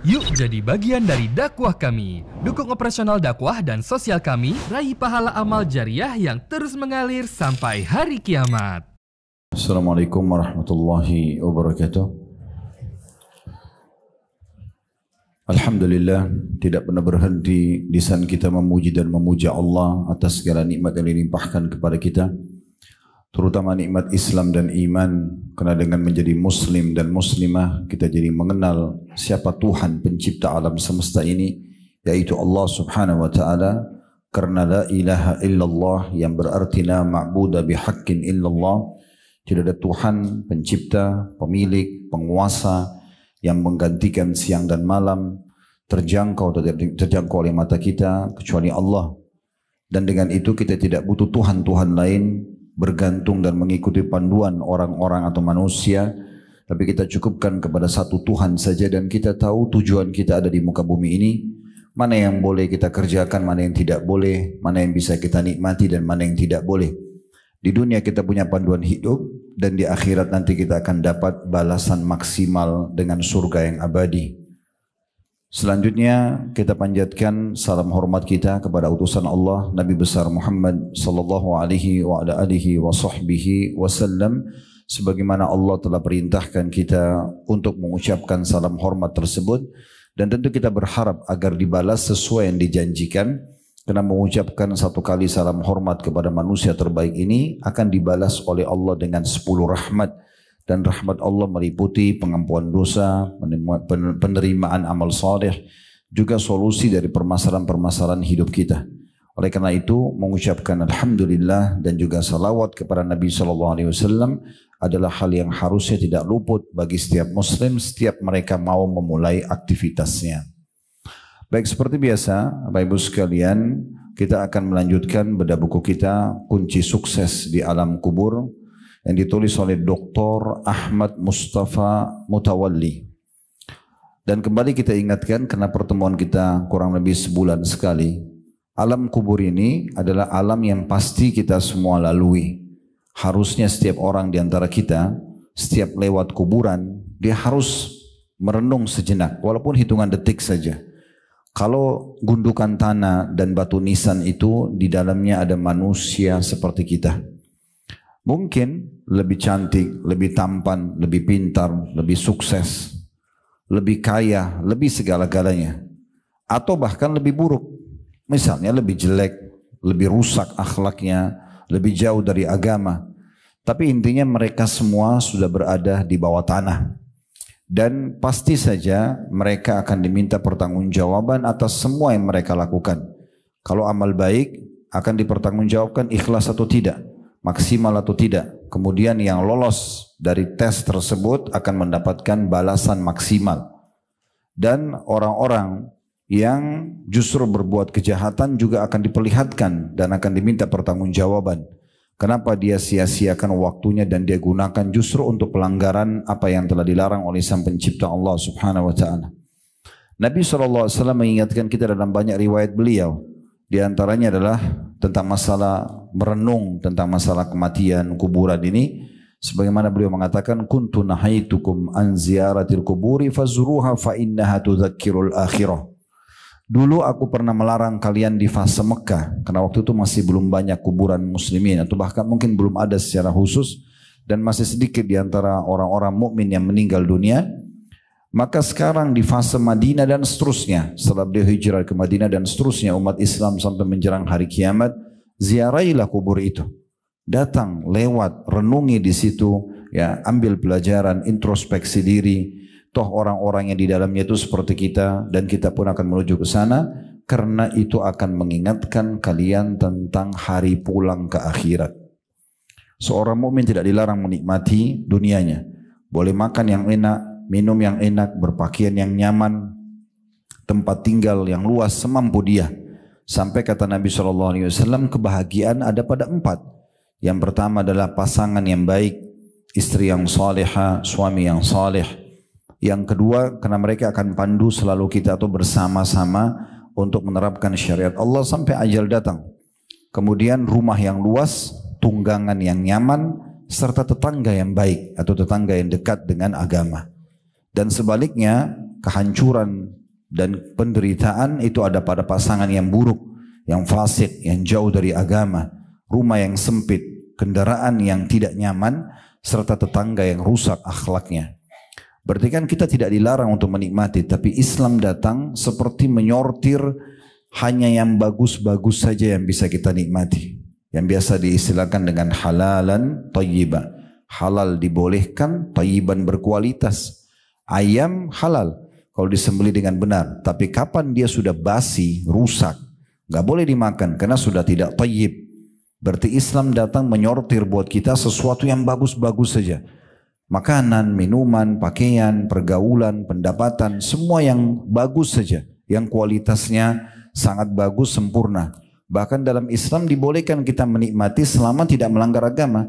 Yuk jadi bagian dari dakwah kami. Dukung operasional dakwah dan sosial kami, raih pahala amal jariah yang terus mengalir sampai hari kiamat. Assalamualaikum warahmatullahi wabarakatuh. Alhamdulillah, tidak pernah berhenti lisan kita memuji dan memuja Allah atas segala nikmat yang dilimpahkan kepada kita, terutama nikmat Islam dan iman. Karena dengan menjadi muslim dan muslimah, kita jadi mengenal siapa Tuhan pencipta alam semesta ini, yaitu Allah subhanahu wa ta'ala. Karena la ilaha illallah, yang berarti la ma'buda bihaqqin illallah, tidak ada Tuhan pencipta, pemilik, penguasa yang menggantikan siang dan malam, terjangkau oleh mata kita kecuali Allah. Dan dengan itu kita tidak butuh Tuhan-Tuhan lain, bergantung dan mengikuti panduan orang-orang atau manusia, tapi kita cukupkan kepada satu Tuhan saja. Dan kita tahu tujuan kita ada di muka bumi ini, mana yang boleh kita kerjakan, mana yang tidak boleh, mana yang bisa kita nikmati dan mana yang tidak boleh. Di dunia kita punya panduan hidup, dan di akhirat nanti kita akan dapat balasan maksimal dengan surga yang abadi. Selanjutnya kita panjatkan salam hormat kita kepada utusan Allah, Nabi besar Muhammad sallallahu alaihi wa ala alihi wa sahbihi wasallam, sebagaimana Allah telah perintahkan kita untuk mengucapkan salam hormat tersebut. Dan tentu kita berharap agar dibalas sesuai yang dijanjikan, karena mengucapkan satu kali salam hormat kepada manusia terbaik ini akan dibalas oleh Allah dengan 10 rahmat. Dan rahmat Allah meliputi pengampuan dosa, penerimaan amal saleh, juga solusi dari permasalahan-permasalahan hidup kita. Oleh karena itu, mengucapkan alhamdulillah dan juga salawat kepada Nabi SAW adalah hal yang harusnya tidak luput bagi setiap muslim setiap mereka mau memulai aktivitasnya. Baik, seperti biasa Bapak Ibu sekalian, kita akan melanjutkan bedah buku kita Kunci Sukses di Alam Kubur, yang ditulis oleh Dr. Ahmad Mustafa Mutawalli. Dan kembali kita ingatkan, karena pertemuan kita kurang lebih sebulan sekali, alam kubur ini adalah alam yang pasti kita semua lalui. Harusnya setiap orang di antara kita, setiap lewat kuburan, dia harus merenung sejenak, walaupun hitungan detik saja. Kalau gundukan tanah dan batu nisan itu di dalamnya ada manusia seperti kita. Mungkin lebih cantik, lebih tampan, lebih pintar, lebih sukses, lebih kaya, lebih segala-galanya. Atau bahkan lebih buruk. Misalnya lebih jelek, lebih rusak akhlaknya, lebih jauh dari agama. Tapi intinya mereka semua sudah berada di bawah tanah. Dan pasti saja mereka akan diminta pertanggungjawaban atas semua yang mereka lakukan. Kalau amal baik akan dipertanggungjawabkan ikhlas atau tidak, maksimal atau tidak. Kemudian yang lolos dari tes tersebut akan mendapatkan balasan maksimal. Dan orang-orang yang justru berbuat kejahatan juga akan diperlihatkan dan akan diminta pertanggungjawaban. Kenapa dia sia-siakan waktunya dan dia gunakan justru untuk pelanggaran apa yang telah dilarang oleh Sang Pencipta Allah Subhanahu wa ta'ala. Nabi SAW mengingatkan kita dalam banyak riwayat beliau. Di antaranya adalah tentang masalah merenung tentang masalah kematian, kuburan ini. Sebagaimana beliau mengatakan, kuntu nahaitukum an ziyaratil kuburi fazuruha fa innaha tudzakkirul akhirah. Dulu aku pernah melarang kalian di fase Mekah, karena waktu itu masih belum banyak kuburan muslimin, atau bahkan mungkin belum ada secara khusus, dan masih sedikit di antara orang-orang mukmin yang meninggal dunia. Maka sekarang di fase Madinah dan seterusnya, setelah beliau hijrah ke Madinah dan seterusnya, umat Islam sampai menjelang hari kiamat, ziarailah kubur itu. Datang, lewat, renungi di situ, ya, ambil pelajaran, introspeksi diri. Toh orang-orang yang di dalamnya itu seperti kita, dan kita pun akan menuju ke sana, karena itu akan mengingatkan kalian tentang hari pulang ke akhirat. Seorang mukmin tidak dilarang menikmati dunianya. Boleh makan yang enak, minum yang enak, berpakaian yang nyaman, tempat tinggal yang luas semampu dia. Sampai kata Nabi SAW, kebahagiaan ada pada 4. Yang pertama adalah pasangan yang baik, istri yang salihah, suami yang saleh. Yang kedua, karena mereka akan pandu selalu kita atau bersama-sama untuk menerapkan syariat Allah sampai ajal datang. Kemudian rumah yang luas, tunggangan yang nyaman, serta tetangga yang baik atau tetangga yang dekat dengan agama. Dan sebaliknya, kehancuran dan penderitaan itu ada pada pasangan yang buruk, yang fasik, yang jauh dari agama, rumah yang sempit, kendaraan yang tidak nyaman, serta tetangga yang rusak akhlaknya. Berarti kan kita tidak dilarang untuk menikmati, tapi Islam datang seperti menyortir hanya yang bagus-bagus saja yang bisa kita nikmati. Yang biasa diistilahkan dengan halalan thayyiban. Halal dibolehkan, thayyiban berkualitas. Ayam halal kalau disembelih dengan benar, tapi kapan dia sudah basi, rusak, nggak boleh dimakan karena sudah tidak thayyib. Berarti Islam datang menyortir buat kita sesuatu yang bagus-bagus saja. Makanan, minuman, pakaian, pergaulan, pendapatan, semua yang bagus saja, yang kualitasnya sangat bagus, sempurna. Bahkan dalam Islam dibolehkan kita menikmati selama tidak melanggar agama.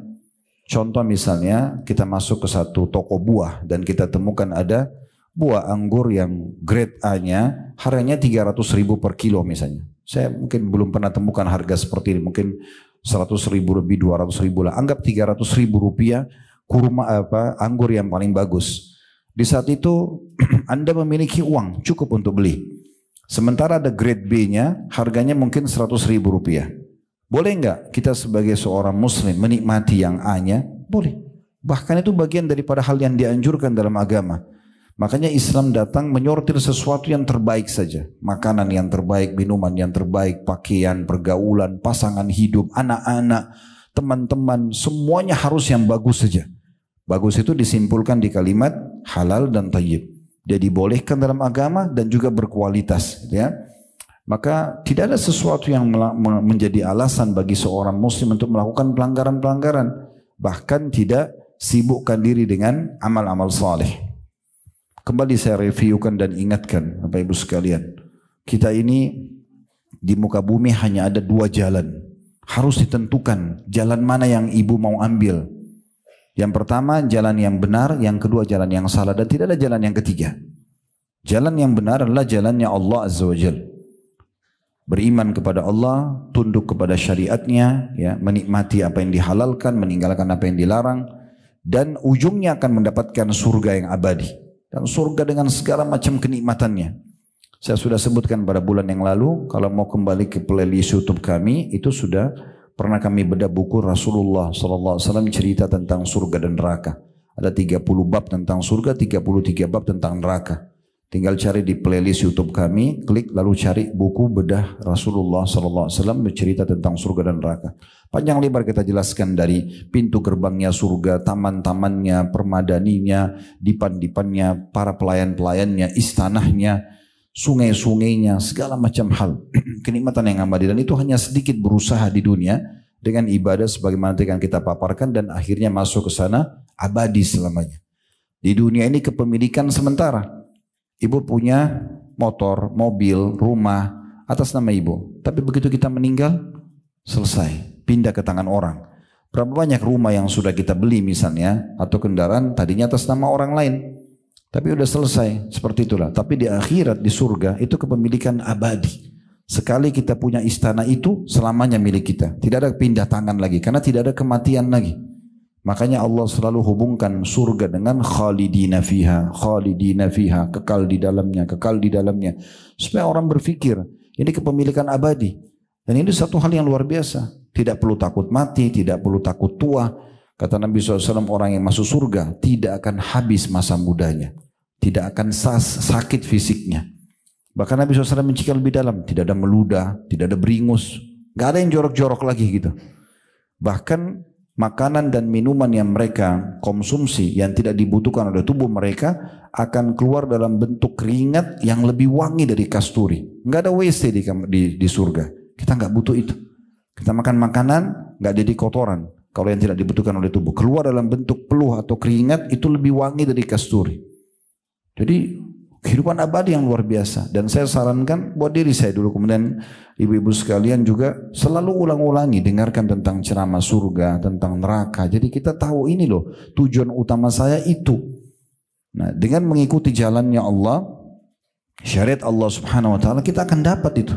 Contoh misalnya kita masuk ke satu toko buah dan kita temukan ada buah anggur yang grade A-nya harganya 300.000 per kilo misalnya. Saya mungkin belum pernah temukan harga seperti ini, mungkin 100.000 lebih, 200.000 lah. Anggap 300.000 rupiah kurma anggur yang paling bagus. Di saat itu Anda memiliki uang cukup untuk beli. Sementara ada grade B-nya harganya mungkin 100.000 rupiah. Boleh enggak kita sebagai seorang muslim menikmati yang A-nya? Boleh. Bahkan itu bagian daripada hal yang dianjurkan dalam agama. Makanya Islam datang menyortir sesuatu yang terbaik saja. Makanan yang terbaik, minuman yang terbaik, pakaian, pergaulan, pasangan hidup, anak-anak, teman-teman, semuanya harus yang bagus saja. Bagus itu disimpulkan di kalimat halal dan thayyib. Dia dibolehkan dalam agama dan juga berkualitas, ya. Maka tidak ada sesuatu yang menjadi alasan bagi seorang muslim untuk melakukan pelanggaran-pelanggaran. Bahkan tidak sibukkan diri dengan amal-amal saleh. Kembali saya reviewkan dan ingatkan Bapak Ibu sekalian. Kita ini di muka bumi hanya ada dua jalan. Harus ditentukan jalan mana yang ibu mau ambil. Yang pertama jalan yang benar, yang kedua jalan yang salah, dan tidak ada jalan yang ketiga. Jalan yang benar adalah jalannya Allah Azza wa Jalla. Beriman kepada Allah, tunduk kepada syariatnya, ya, menikmati apa yang dihalalkan, meninggalkan apa yang dilarang, dan ujungnya akan mendapatkan surga yang abadi. Dan surga dengan segala macam kenikmatannya. Saya sudah sebutkan pada bulan yang lalu, kalau mau kembali ke playlist YouTube kami, itu sudah pernah kami bedah buku Rasulullah SAW cerita tentang surga dan neraka. Ada 30 bab tentang surga, 33 bab tentang neraka. Tinggal cari di playlist YouTube kami, klik lalu cari buku bedah Rasulullah SAW bercerita tentang surga dan neraka. Panjang lebar kita jelaskan dari pintu gerbangnya surga, taman-tamannya, permadaninya, dipan-dipannya, para pelayan-pelayannya, istanahnya, sungai-sungainya, segala macam hal. Kenikmatan yang abadi, dan itu hanya sedikit berusaha di dunia dengan ibadah sebagaimana yang kita paparkan dan akhirnya masuk ke sana abadi selamanya. Di dunia ini kepemilikan sementara. Ibu punya motor, mobil, rumah atas nama ibu. Tapi begitu kita meninggal, selesai. Pindah ke tangan orang. Berapa banyak rumah yang sudah kita beli misalnya, atau kendaraan tadinya atas nama orang lain. Tapi udah selesai, seperti itulah. Tapi di akhirat, di surga, itu kepemilikan abadi. Sekali kita punya istana itu, selamanya milik kita. Tidak ada pindah tangan lagi, karena tidak ada kematian lagi. Makanya Allah selalu hubungkan surga dengan khalidina fiha, kekal di dalamnya, kekal di dalamnya. Supaya orang berpikir, ini kepemilikan abadi. Dan ini satu hal yang luar biasa. Tidak perlu takut mati, tidak perlu takut tua. Kata Nabi SAW, orang yang masuk surga tidak akan habis masa mudanya. Tidak akan sakit fisiknya. Bahkan Nabi SAW mencikal lebih dalam. Tidak ada meludah, tidak ada beringus. Gak ada yang jorok-jorok lagi gitu. Bahkan makanan dan minuman yang mereka konsumsi yang tidak dibutuhkan oleh tubuh mereka akan keluar dalam bentuk keringat yang lebih wangi dari kasturi. Nggak ada WC di surga. Kita nggak butuh itu. Kita makan makanan nggak jadi kotoran. Kalau yang tidak dibutuhkan oleh tubuh keluar dalam bentuk peluh atau keringat, itu lebih wangi dari kasturi. Jadi kehidupan abadi yang luar biasa. Dan saya sarankan buat diri saya dulu, kemudian ibu-ibu sekalian juga selalu ulang-ulangi, dengarkan tentang ceramah surga, tentang neraka. Jadi kita tahu ini loh, tujuan utama saya itu. Nah, dengan mengikuti jalannya Allah, syariat Allah Subhanahu wa taala, kita akan dapat itu.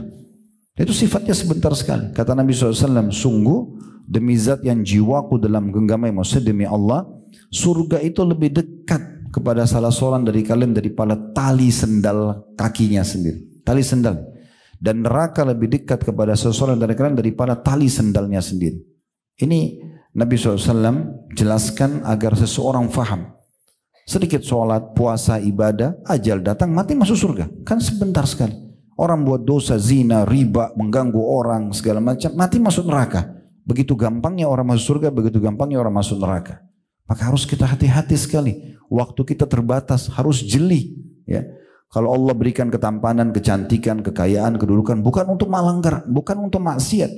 Itu sifatnya sebentar sekali. Kata Nabi SAW, sungguh demi zat yang jiwaku dalam genggamnya, maksudnya demi Allah, surga itu lebih dekat kepada salah seorang dari kalian daripada tali sendal kakinya sendiri. Tali sendal. Dan neraka lebih dekat kepada seseorang dari kalian daripada tali sendalnya sendiri. Ini Nabi SAW jelaskan agar seseorang faham. Sedikit sholat, puasa, ibadah, ajal datang, mati masuk surga. Kan sebentar sekali. Orang buat dosa, zina, riba, mengganggu orang, segala macam, mati masuk neraka. Begitu gampangnya orang masuk surga, begitu gampangnya orang masuk neraka. Maka harus kita hati-hati sekali. Waktu kita terbatas, harus jeli. Ya. Kalau Allah berikan ketampanan, kecantikan, kekayaan, kedudukan, bukan untuk melanggar, bukan untuk maksiat.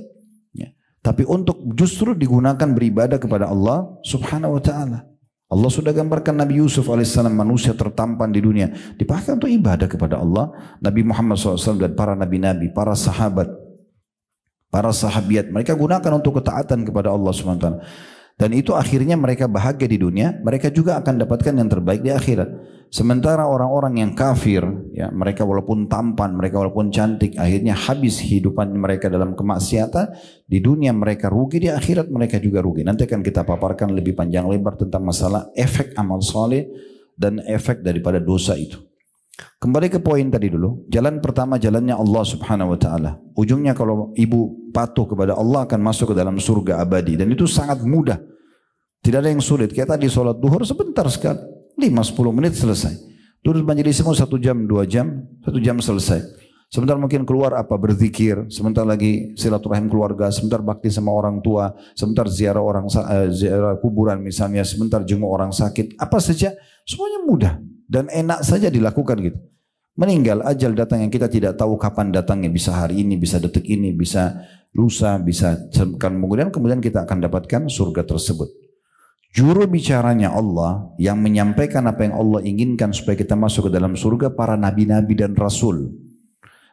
Ya. Tapi untuk justru digunakan beribadah kepada Allah subhanahu wa ta'ala. Allah sudah gambarkan Nabi Yusuf alaihissalam, manusia tertampan di dunia, dipakai untuk ibadah kepada Allah. Nabi Muhammad SAW dan para nabi-nabi, para sahabat, para sahabiat, mereka gunakan untuk ketaatan kepada Allah subhanahu wa ta'ala. Dan itu akhirnya mereka bahagia di dunia, mereka juga akan dapatkan yang terbaik di akhirat. Sementara orang-orang yang kafir, ya, mereka walaupun tampan, mereka walaupun cantik, akhirnya habis kehidupan mereka dalam kemaksiatan. Di dunia mereka rugi, di akhirat mereka juga rugi. Nanti akan kita paparkan lebih panjang lebar tentang masalah efek amal soleh dan efek daripada dosa itu. Kembali ke poin tadi dulu. Jalan pertama jalannya Allah subhanahu wa ta'ala. Ujungnya kalau ibu patuh kepada Allah akan masuk ke dalam surga abadi. Dan itu sangat mudah. Tidak ada yang sulit. Kayak tadi sholat duhur sebentar sekali. 5-10 menit selesai. Duduk majelismu 1 jam, 2 jam, 1 jam selesai. Sebentar mungkin keluar berzikir. Sebentar lagi silaturahim keluarga. Sebentar bakti sama orang tua. Sebentar ziarah ziarah kuburan misalnya. Sebentar jenguk orang sakit. Apa saja. Semuanya mudah. Dan enak saja dilakukan gitu. Meninggal, ajal datang yang kita tidak tahu kapan datangnya. Bisa hari ini, bisa detik ini, bisa lusa, bisa kemudian kita akan dapatkan surga tersebut. Juru bicaranya Allah yang menyampaikan apa yang Allah inginkan supaya kita masuk ke dalam surga, para nabi-nabi dan rasul.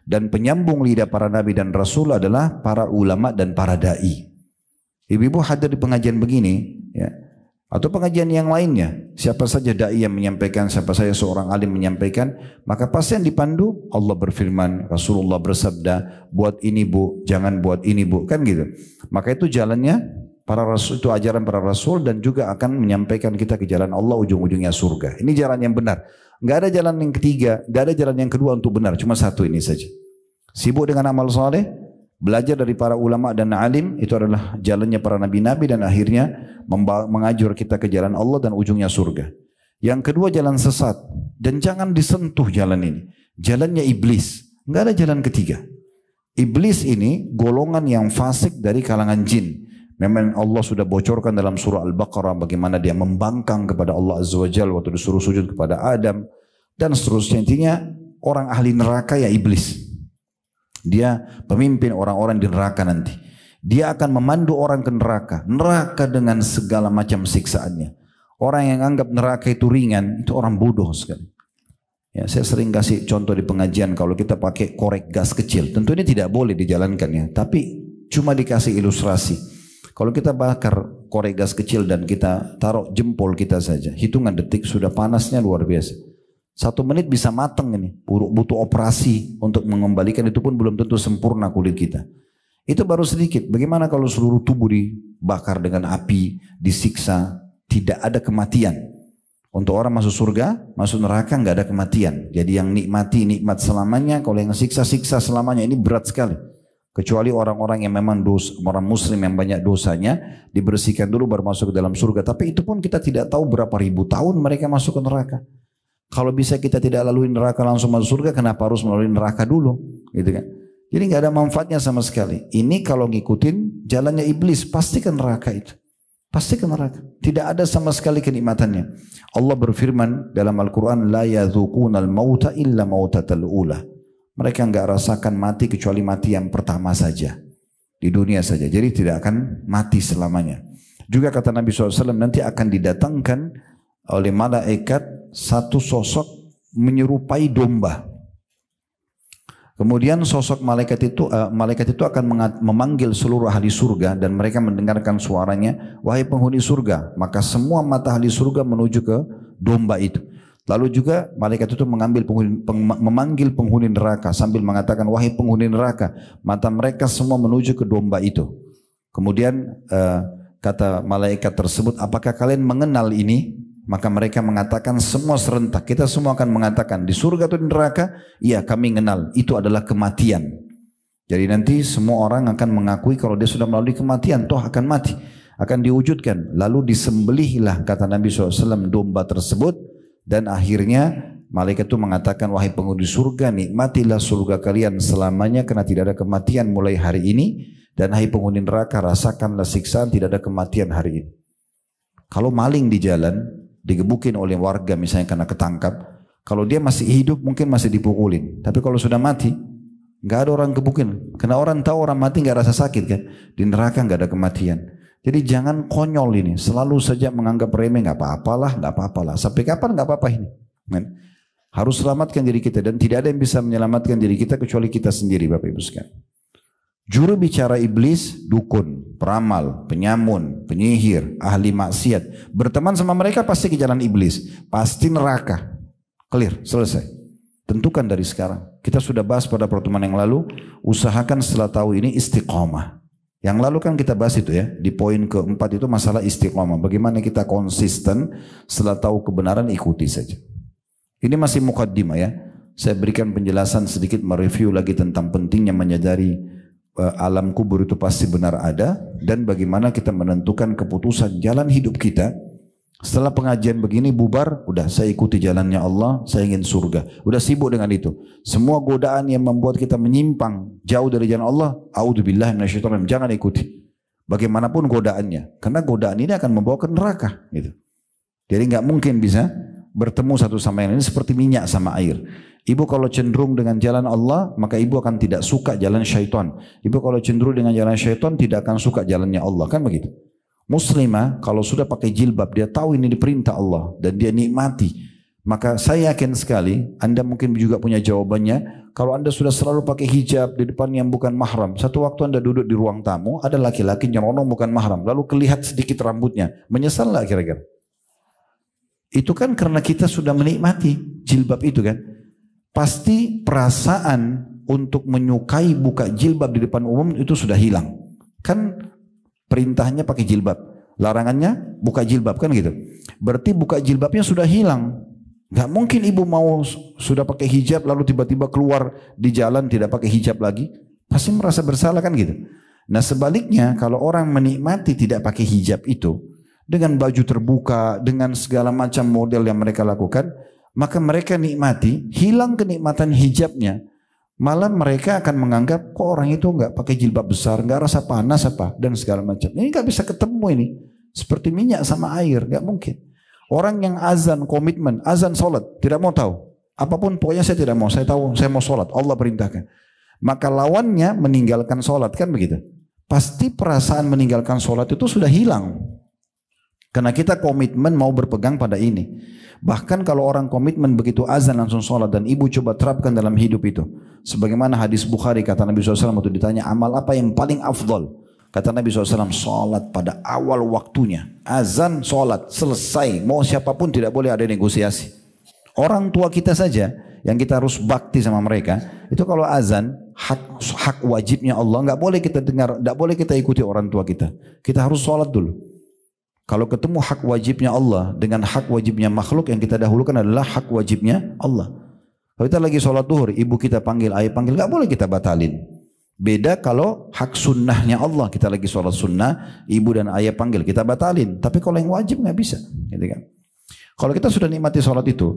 Dan penyambung lidah para nabi dan rasul adalah para ulama dan para da'i. Ibu-ibu hadir di pengajian begini, ya, atau pengajian yang lainnya, siapa saja da'i yang menyampaikan, siapa saja seorang alim menyampaikan, maka pasti yang dipandu Allah berfirman, Rasulullah bersabda, buat ini bu, jangan buat ini bu, kan gitu. Maka itu jalannya para rasul, itu ajaran para rasul, dan juga akan menyampaikan kita ke jalan Allah, ujung-ujungnya surga. Ini jalan yang benar. Enggak ada jalan yang ketiga, enggak ada jalan yang kedua untuk benar, cuma satu ini saja. Sibuk dengan amal saleh, belajar dari para ulama dan alim, itu adalah jalannya para nabi-nabi, dan akhirnya mengajur kita ke jalan Allah dan ujungnya surga. Yang kedua jalan sesat, dan jangan disentuh jalan ini. Jalannya iblis, enggak ada jalan ketiga. Iblis ini golongan yang fasik dari kalangan jin. Memang Allah sudah bocorkan dalam surah Al-Baqarah bagaimana dia membangkang kepada Allah Azza wa Jalla waktu disuruh sujud kepada Adam dan seterusnya. Intinya orang ahli neraka ya iblis. Dia pemimpin orang-orang di neraka nanti. Dia akan memandu orang ke neraka. Neraka dengan segala macam siksaannya. Orang yang anggap neraka itu ringan, itu orang bodoh sekali. Ya, saya sering kasih contoh di pengajian, kalau kita pakai korek gas kecil, tentu ini tidak boleh dijalankan ya, tapi cuma dikasih ilustrasi. Kalau kita bakar korek gas kecil dan kita taruh jempol kita saja, hitungan detik sudah panasnya luar biasa. 1 menit bisa matang ini, butuh operasi untuk mengembalikan, itu pun belum tentu sempurna kulit kita. Itu baru sedikit. Bagaimana kalau seluruh tubuh dibakar dengan api, disiksa, tidak ada kematian. Untuk orang masuk surga, masuk neraka nggak ada kematian. Jadi yang nikmati nikmat selamanya, kalau yang siksa selamanya, ini berat sekali. Kecuali orang-orang yang memang orang muslim yang banyak dosanya, dibersihkan dulu baru masuk ke dalam surga. Tapi itu pun kita tidak tahu berapa ribu tahun mereka masuk ke neraka. Kalau bisa kita tidak lalui neraka langsung masuk surga, kenapa harus melalui neraka dulu? Gitu kan? Jadi nggak ada manfaatnya sama sekali. Ini kalau ngikutin jalannya iblis, pasti ke neraka itu. Pasti ke neraka. Tidak ada sama sekali kenikmatannya. Allah berfirman dalam Al-Quran, La yadhukunal mauta illa mautatal ula. Mereka nggak rasakan mati kecuali mati yang pertama saja. Di dunia saja. Jadi tidak akan mati selamanya. Juga kata Nabi SAW, nanti akan didatangkan oleh malaikat satu sosok menyerupai domba. Kemudian sosok malaikat itu akan memanggil seluruh ahli surga dan mereka mendengarkan suaranya, wahai penghuni surga, maka semua mata ahli surga menuju ke domba itu. Lalu juga malaikat itu memanggil penghuni neraka sambil mengatakan, wahai penghuni neraka, mata mereka semua menuju ke domba itu. Kemudian kata malaikat tersebut, apakah kalian mengenal ini? maka mereka mengatakan semua serentak, kita semua akan mengatakan di surga atau di neraka, iya kami kenal, itu adalah kematian. Jadi nanti semua orang akan mengakui kalau dia sudah melalui kematian, toh akan mati, akan diwujudkan. Lalu disembelihlah, kata Nabi SAW, domba tersebut, dan akhirnya malaikat itu mengatakan, wahai penghuni surga, nikmatilah surga kalian selamanya karena tidak ada kematian mulai hari ini, dan hai penghuni neraka, rasakanlah siksaan tidak ada kematian hari ini. Kalau maling di jalan digebukin oleh warga misalnya karena ketangkap, kalau dia masih hidup mungkin masih dipukulin, tapi kalau sudah mati nggak ada orang gebukin, karena orang tahu orang mati nggak rasa sakit kan. Di neraka nggak ada kematian. Jadi jangan konyol ini, selalu saja menganggap remeh, nggak apa-apalah, nggak apa-apalah. Sampai kapan nggak apa-apa ini? Men. Harus selamatkan diri kita, dan tidak ada yang bisa menyelamatkan diri kita kecuali kita sendiri, Bapak Ibu sekalian. Juru bicara iblis, dukun, peramal, penyamun, penyihir, ahli maksiat. Berteman sama mereka pasti ke jalan iblis. Pasti neraka. Clear, selesai. Tentukan dari sekarang. Kita sudah bahas pada pertemuan yang lalu. Usahakan setelah tahu ini istiqomah. Yang lalu kan kita bahas itu ya. Di poin keempat itu masalah istiqomah. Bagaimana kita konsisten setelah tahu kebenaran, ikuti saja. Ini masih mukaddimah ya. Saya berikan penjelasan sedikit, mereview lagi tentang pentingnya menyadari alam kubur itu pasti benar ada, dan bagaimana kita menentukan keputusan jalan hidup kita. Setelah pengajian begini bubar, udah saya ikuti jalannya Allah, saya ingin surga, udah sibuk dengan itu. Semua godaan yang membuat kita menyimpang jauh dari jalan Allah, a'udzubillahi minasyaitonir rajim, jangan ikuti bagaimanapun godaannya, karena godaan ini akan membawa ke neraka gitu. Jadi nggak mungkin bisa bertemu satu sama yang lain, seperti minyak sama air. Ibu kalau cenderung dengan jalan Allah, maka ibu akan tidak suka jalan syaitan. Ibu kalau cenderung dengan jalan syaitan, tidak akan suka jalannya Allah, kan begitu. Muslimah kalau sudah pakai jilbab, dia tahu ini diperintah Allah dan dia nikmati, maka saya yakin sekali, Anda mungkin juga punya jawabannya. Kalau Anda sudah selalu pakai hijab di depan yang bukan mahram, satu waktu Anda duduk di ruang tamu, ada laki-laki nyelonong bukan mahram, lalu kelihatan sedikit rambutnya, menyesal lah kira-kira? Itu kan karena kita sudah menikmati jilbab itu kan. Pasti perasaan untuk menyukai buka jilbab di depan umum itu sudah hilang. Kan perintahnya pakai jilbab, larangannya buka jilbab kan gitu. Berarti buka jilbabnya sudah hilang. Gak mungkin ibu mau sudah pakai hijab lalu tiba-tiba keluar di jalan tidak pakai hijab lagi. Pasti merasa bersalah kan gitu. Nah sebaliknya kalau orang menikmati tidak pakai hijab itu, dengan baju terbuka, dengan segala macam model yang mereka lakukan, maka mereka nikmati, hilang kenikmatan hijabnya. Malah mereka akan menganggap, kok orang itu nggak pakai jilbab besar, nggak rasa panas apa, dan segala macam. Ini nggak bisa ketemu ini. Seperti minyak sama air, nggak mungkin. Orang yang azan, komitmen, azan sholat, tidak mau tahu. Apapun pokoknya saya tidak mau, saya tahu saya mau sholat, Allah perintahkan. Maka lawannya meninggalkan sholat, kan begitu. Pasti perasaan meninggalkan sholat itu sudah hilang. Karena kita komitmen mau berpegang pada ini. Bahkan kalau orang komitmen begitu azan langsung sholat, dan ibu coba terapkan dalam hidup itu. Sebagaimana hadis Bukhari, kata Nabi SAW waktu ditanya amal apa yang paling afdol. Kata Nabi SAW, sholat pada awal waktunya. Azan, sholat, selesai. Mau siapapun tidak boleh ada negosiasi. Orang tua kita saja yang kita harus bakti sama mereka, itu kalau azan, hak wajibnya Allah, nggak boleh kita dengar, nggak boleh kita ikuti orang tua kita. Kita harus sholat dulu. Kalau ketemu hak wajibnya Allah dengan hak wajibnya makhluk, yang kita dahulukan adalah hak wajibnya Allah. Kalau kita lagi sholat duhur, ibu kita panggil, ayah panggil, nggak boleh kita batalin. Beda kalau hak sunnahnya Allah, kita lagi sholat sunnah, ibu dan ayah panggil, kita batalin. Tapi kalau yang wajib nggak bisa, gitu kan? Kalau kita sudah nikmati sholat itu,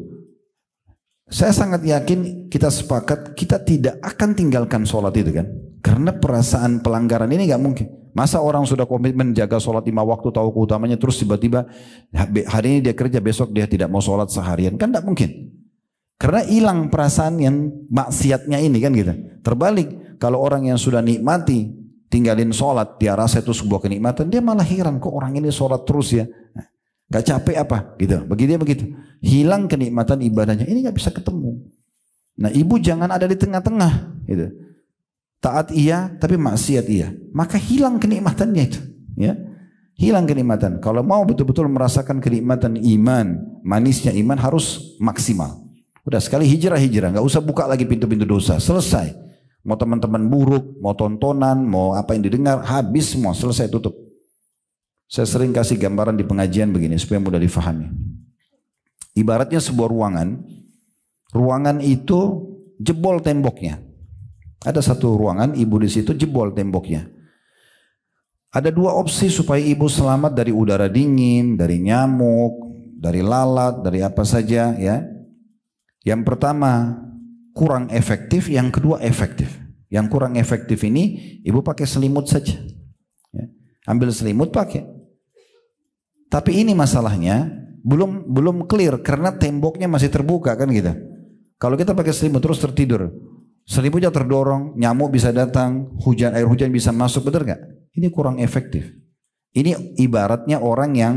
saya sangat yakin kita sepakat kita tidak akan tinggalkan sholat itu kan? Karena perasaan pelanggaran ini nggak mungkin. Masa orang sudah komitmen jaga sholat 5 waktu, tahu keutamanya, terus tiba-tiba hari ini dia kerja, besok dia tidak mau sholat seharian, kan tidak mungkin. Karena hilang perasaan yang maksiatnya ini kan gitu. Terbalik, kalau orang yang sudah nikmati tinggalin sholat, dia rasa itu sebuah kenikmatan, dia malah heran, kok orang ini sholat terus ya, gak capek apa gitu. Begitu, hilang kenikmatan ibadahnya, ini gak bisa ketemu. Nah ibu jangan ada di tengah-tengah gitu. Taat iya, tapi maksiat iya. Maka hilang kenikmatannya itu. Ya, hilang kenikmatan. Kalau mau betul-betul merasakan kenikmatan iman, manisnya iman harus maksimal. Udah sekali hijrah, nggak usah buka lagi pintu-pintu dosa. Selesai. Mau teman-teman buruk, mau tontonan, mau apa yang didengar, habis semua, selesai tutup. Saya sering kasih gambaran di pengajian begini supaya mudah difahami. Ibaratnya sebuah ruangan. Ruangan itu jebol temboknya. Ada satu ruangan, ibu di situ jebol temboknya. Ada dua opsi supaya ibu selamat dari udara dingin, dari nyamuk, dari lalat, dari apa saja ya. Yang pertama kurang efektif, yang kedua efektif. Yang kurang efektif ini ibu pakai selimut saja. Ya. Ambil selimut pakai. Tapi ini masalahnya belum clear karena temboknya masih terbuka kan gitu. Kalau kita pakai selimut terus tertidur, selimutnya terdorong, nyamuk bisa datang, air hujan bisa masuk, betul nggak? Ini kurang efektif. Ini ibaratnya orang yang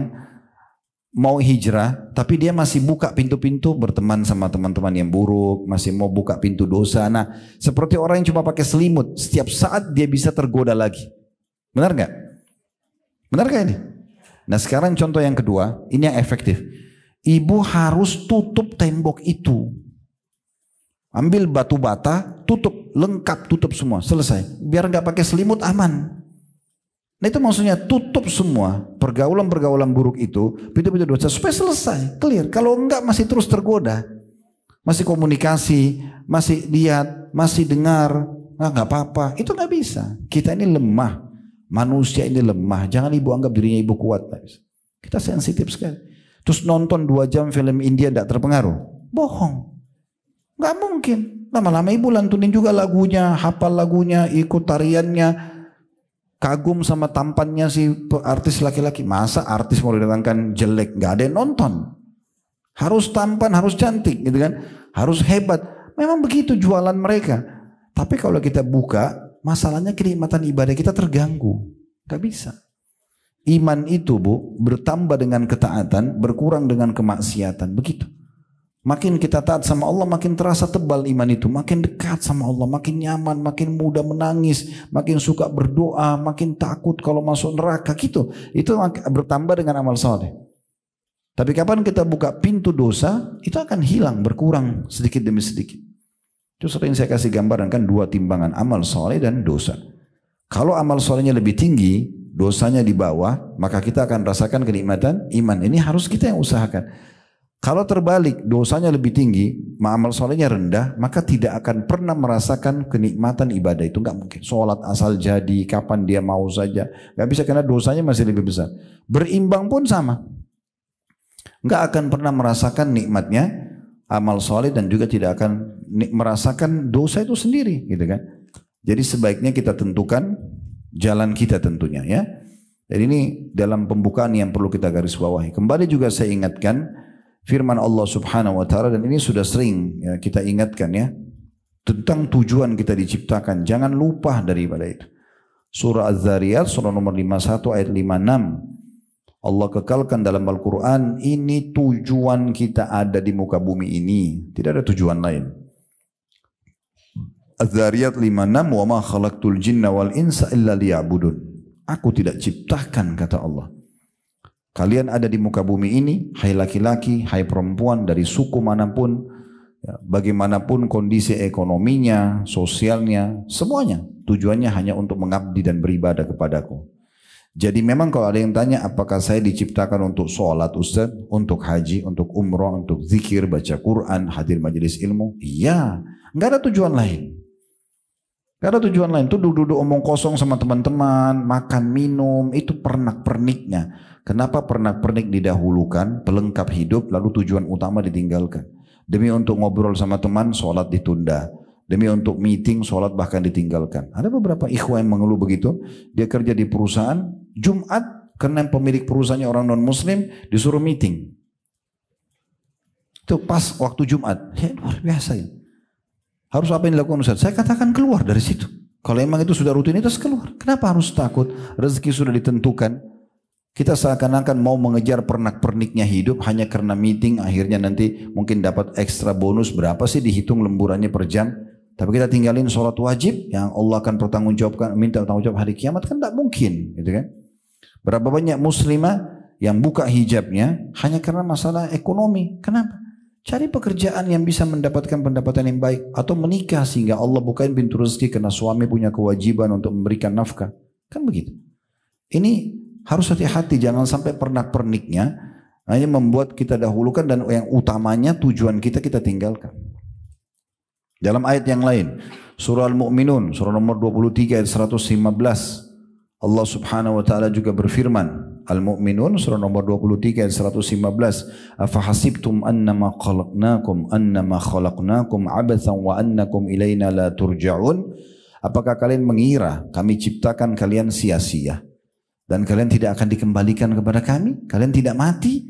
mau hijrah, tapi dia masih buka pintu-pintu berteman sama teman-teman yang buruk, masih mau buka pintu dosa. Nah, seperti orang yang cuma pakai selimut, setiap saat dia bisa tergoda lagi. Benar nggak? Benar nggak ini? Nah, sekarang contoh yang kedua, ini yang efektif. Ibu harus tutup tembok itu. Ambil batu bata, tutup, lengkap tutup semua, selesai. Biar nggak pakai selimut aman. Nah itu maksudnya tutup semua pergaulan-pergaulan buruk itu, pintu-pintu dosa supaya selesai, clear. Kalau enggak masih terus tergoda, masih komunikasi, masih lihat, masih dengar, nggak apa-apa. Itu nggak bisa. Kita ini lemah, manusia ini lemah. Jangan ibu anggap dirinya ibu kuat. Kita sensitif sekali. Terus nonton 2 jam film India tidak terpengaruh, bohong. Nggak mungkin. Lama-lama ibu lantunin juga lagunya, hafal lagunya, ikut tariannya, kagum sama tampannya si artis laki-laki. Masa artis mau didatangkan jelek? Nggak ada yang nonton. Harus tampan, harus cantik, gitu kan? Harus hebat. Memang begitu jualan mereka. Tapi kalau kita buka, masalahnya kenikmatan ibadah kita terganggu. Nggak bisa. Iman itu bu bertambah dengan ketaatan, berkurang dengan kemaksiatan. Begitu. Makin kita taat sama Allah, makin terasa tebal iman itu. Makin dekat sama Allah, makin nyaman, makin mudah menangis, makin suka berdoa, makin takut kalau masuk neraka gitu. Itu bertambah dengan amal soleh. Tapi kapan kita buka pintu dosa, itu akan hilang, berkurang sedikit demi sedikit. Itu sering saya kasih gambaran kan 2 timbangan, amal soleh dan dosa. Kalau amal solehnya lebih tinggi, dosanya di bawah, maka kita akan rasakan kenikmatan iman. Ini harus kita yang usahakan. Kalau terbalik, dosanya lebih tinggi, amal solehnya rendah, maka tidak akan pernah merasakan kenikmatan ibadah itu. Enggak mungkin. Sholat asal jadi, kapan dia mau saja. Enggak bisa karena dosanya masih lebih besar. Berimbang pun sama. Enggak akan pernah merasakan nikmatnya amal soleh dan juga tidak akan merasakan dosa itu sendiri, gitu kan? Jadi sebaiknya kita tentukan jalan kita tentunya ya. Jadi ini dalam pembukaan yang perlu kita garis bawahi. Kembali juga saya ingatkan firman Allah Subhanahu wa taala, dan ini sudah sering ya, kita ingatkan ya, tentang tujuan kita diciptakan. Jangan lupa daripada itu. Surah Az-Zariyat surah nomor 51 ayat 56. Allah kekalkan dalam Al-Qur'an, ini tujuan kita ada di muka bumi ini, tidak ada tujuan lain. Az-Zariyat 56, wa ma khalaqtul jinna wal insa illa liya'budun. Aku tidak ciptakan, kata Allah. Kalian ada di muka bumi ini, hai laki-laki, hai perempuan, dari suku manapun, ya, bagaimanapun kondisi ekonominya, sosialnya, semuanya. Tujuannya hanya untuk mengabdi dan beribadah kepadaku. Jadi memang kalau ada yang tanya, apakah saya diciptakan untuk sholat Ustaz, untuk haji, untuk umrah, untuk zikir, baca Quran, hadir majelis ilmu? Iya, nggak ada tujuan lain. Nggak ada tujuan lain. Itu duduk-duduk omong kosong sama teman-teman, makan, minum, itu pernak-perniknya. Kenapa pernak-pernik didahulukan, pelengkap hidup, lalu tujuan utama ditinggalkan? Demi untuk ngobrol sama teman, sholat ditunda. Demi untuk meeting, sholat bahkan ditinggalkan. Ada beberapa ikhwan yang mengeluh begitu. Dia kerja di perusahaan, Jumat, karena pemilik perusahaannya orang non-muslim, disuruh meeting. Itu pas waktu Jumat. Ya, luar biasa ya. Harus apa yang dilakukan Ustaz? Saya katakan keluar dari situ. Kalau emang itu sudah rutinitas, keluar. Kenapa harus takut? Rezeki sudah ditentukan. Kita seakan-akan mau mengejar pernak-perniknya hidup hanya karena meeting, akhirnya nanti mungkin dapat ekstra bonus, berapa sih dihitung lemburannya per jam. Tapi kita tinggalin sholat wajib yang Allah akan pertanggungjawabkan, minta tanggung jawab hari kiamat, kan tidak mungkin, gitu kan? Berapa banyak muslimah yang buka hijabnya hanya karena masalah ekonomi. Kenapa? Cari pekerjaan yang bisa mendapatkan pendapatan yang baik, atau menikah sehingga Allah bukain pintu rezeki karena suami punya kewajiban untuk memberikan nafkah. Kan begitu. Ini harus hati-hati, jangan sampai pernak-perniknya Hanya membuat kita dahulukan dan yang utamanya tujuan kita tinggalkan. Dalam ayat yang lain, surah Al-Mu'minun, surah nomor 23 ayat 115, Allah subhanahu wa ta'ala juga berfirman, Al-Mu'minun, surah nomor 23 ayat 115, Afahasibtum annama khalaqnakum abathan wa annakum ilayna la turja'un. Apakah kalian mengira kami ciptakan kalian sia-sia dan kalian tidak akan dikembalikan kepada kami? Kalian tidak mati?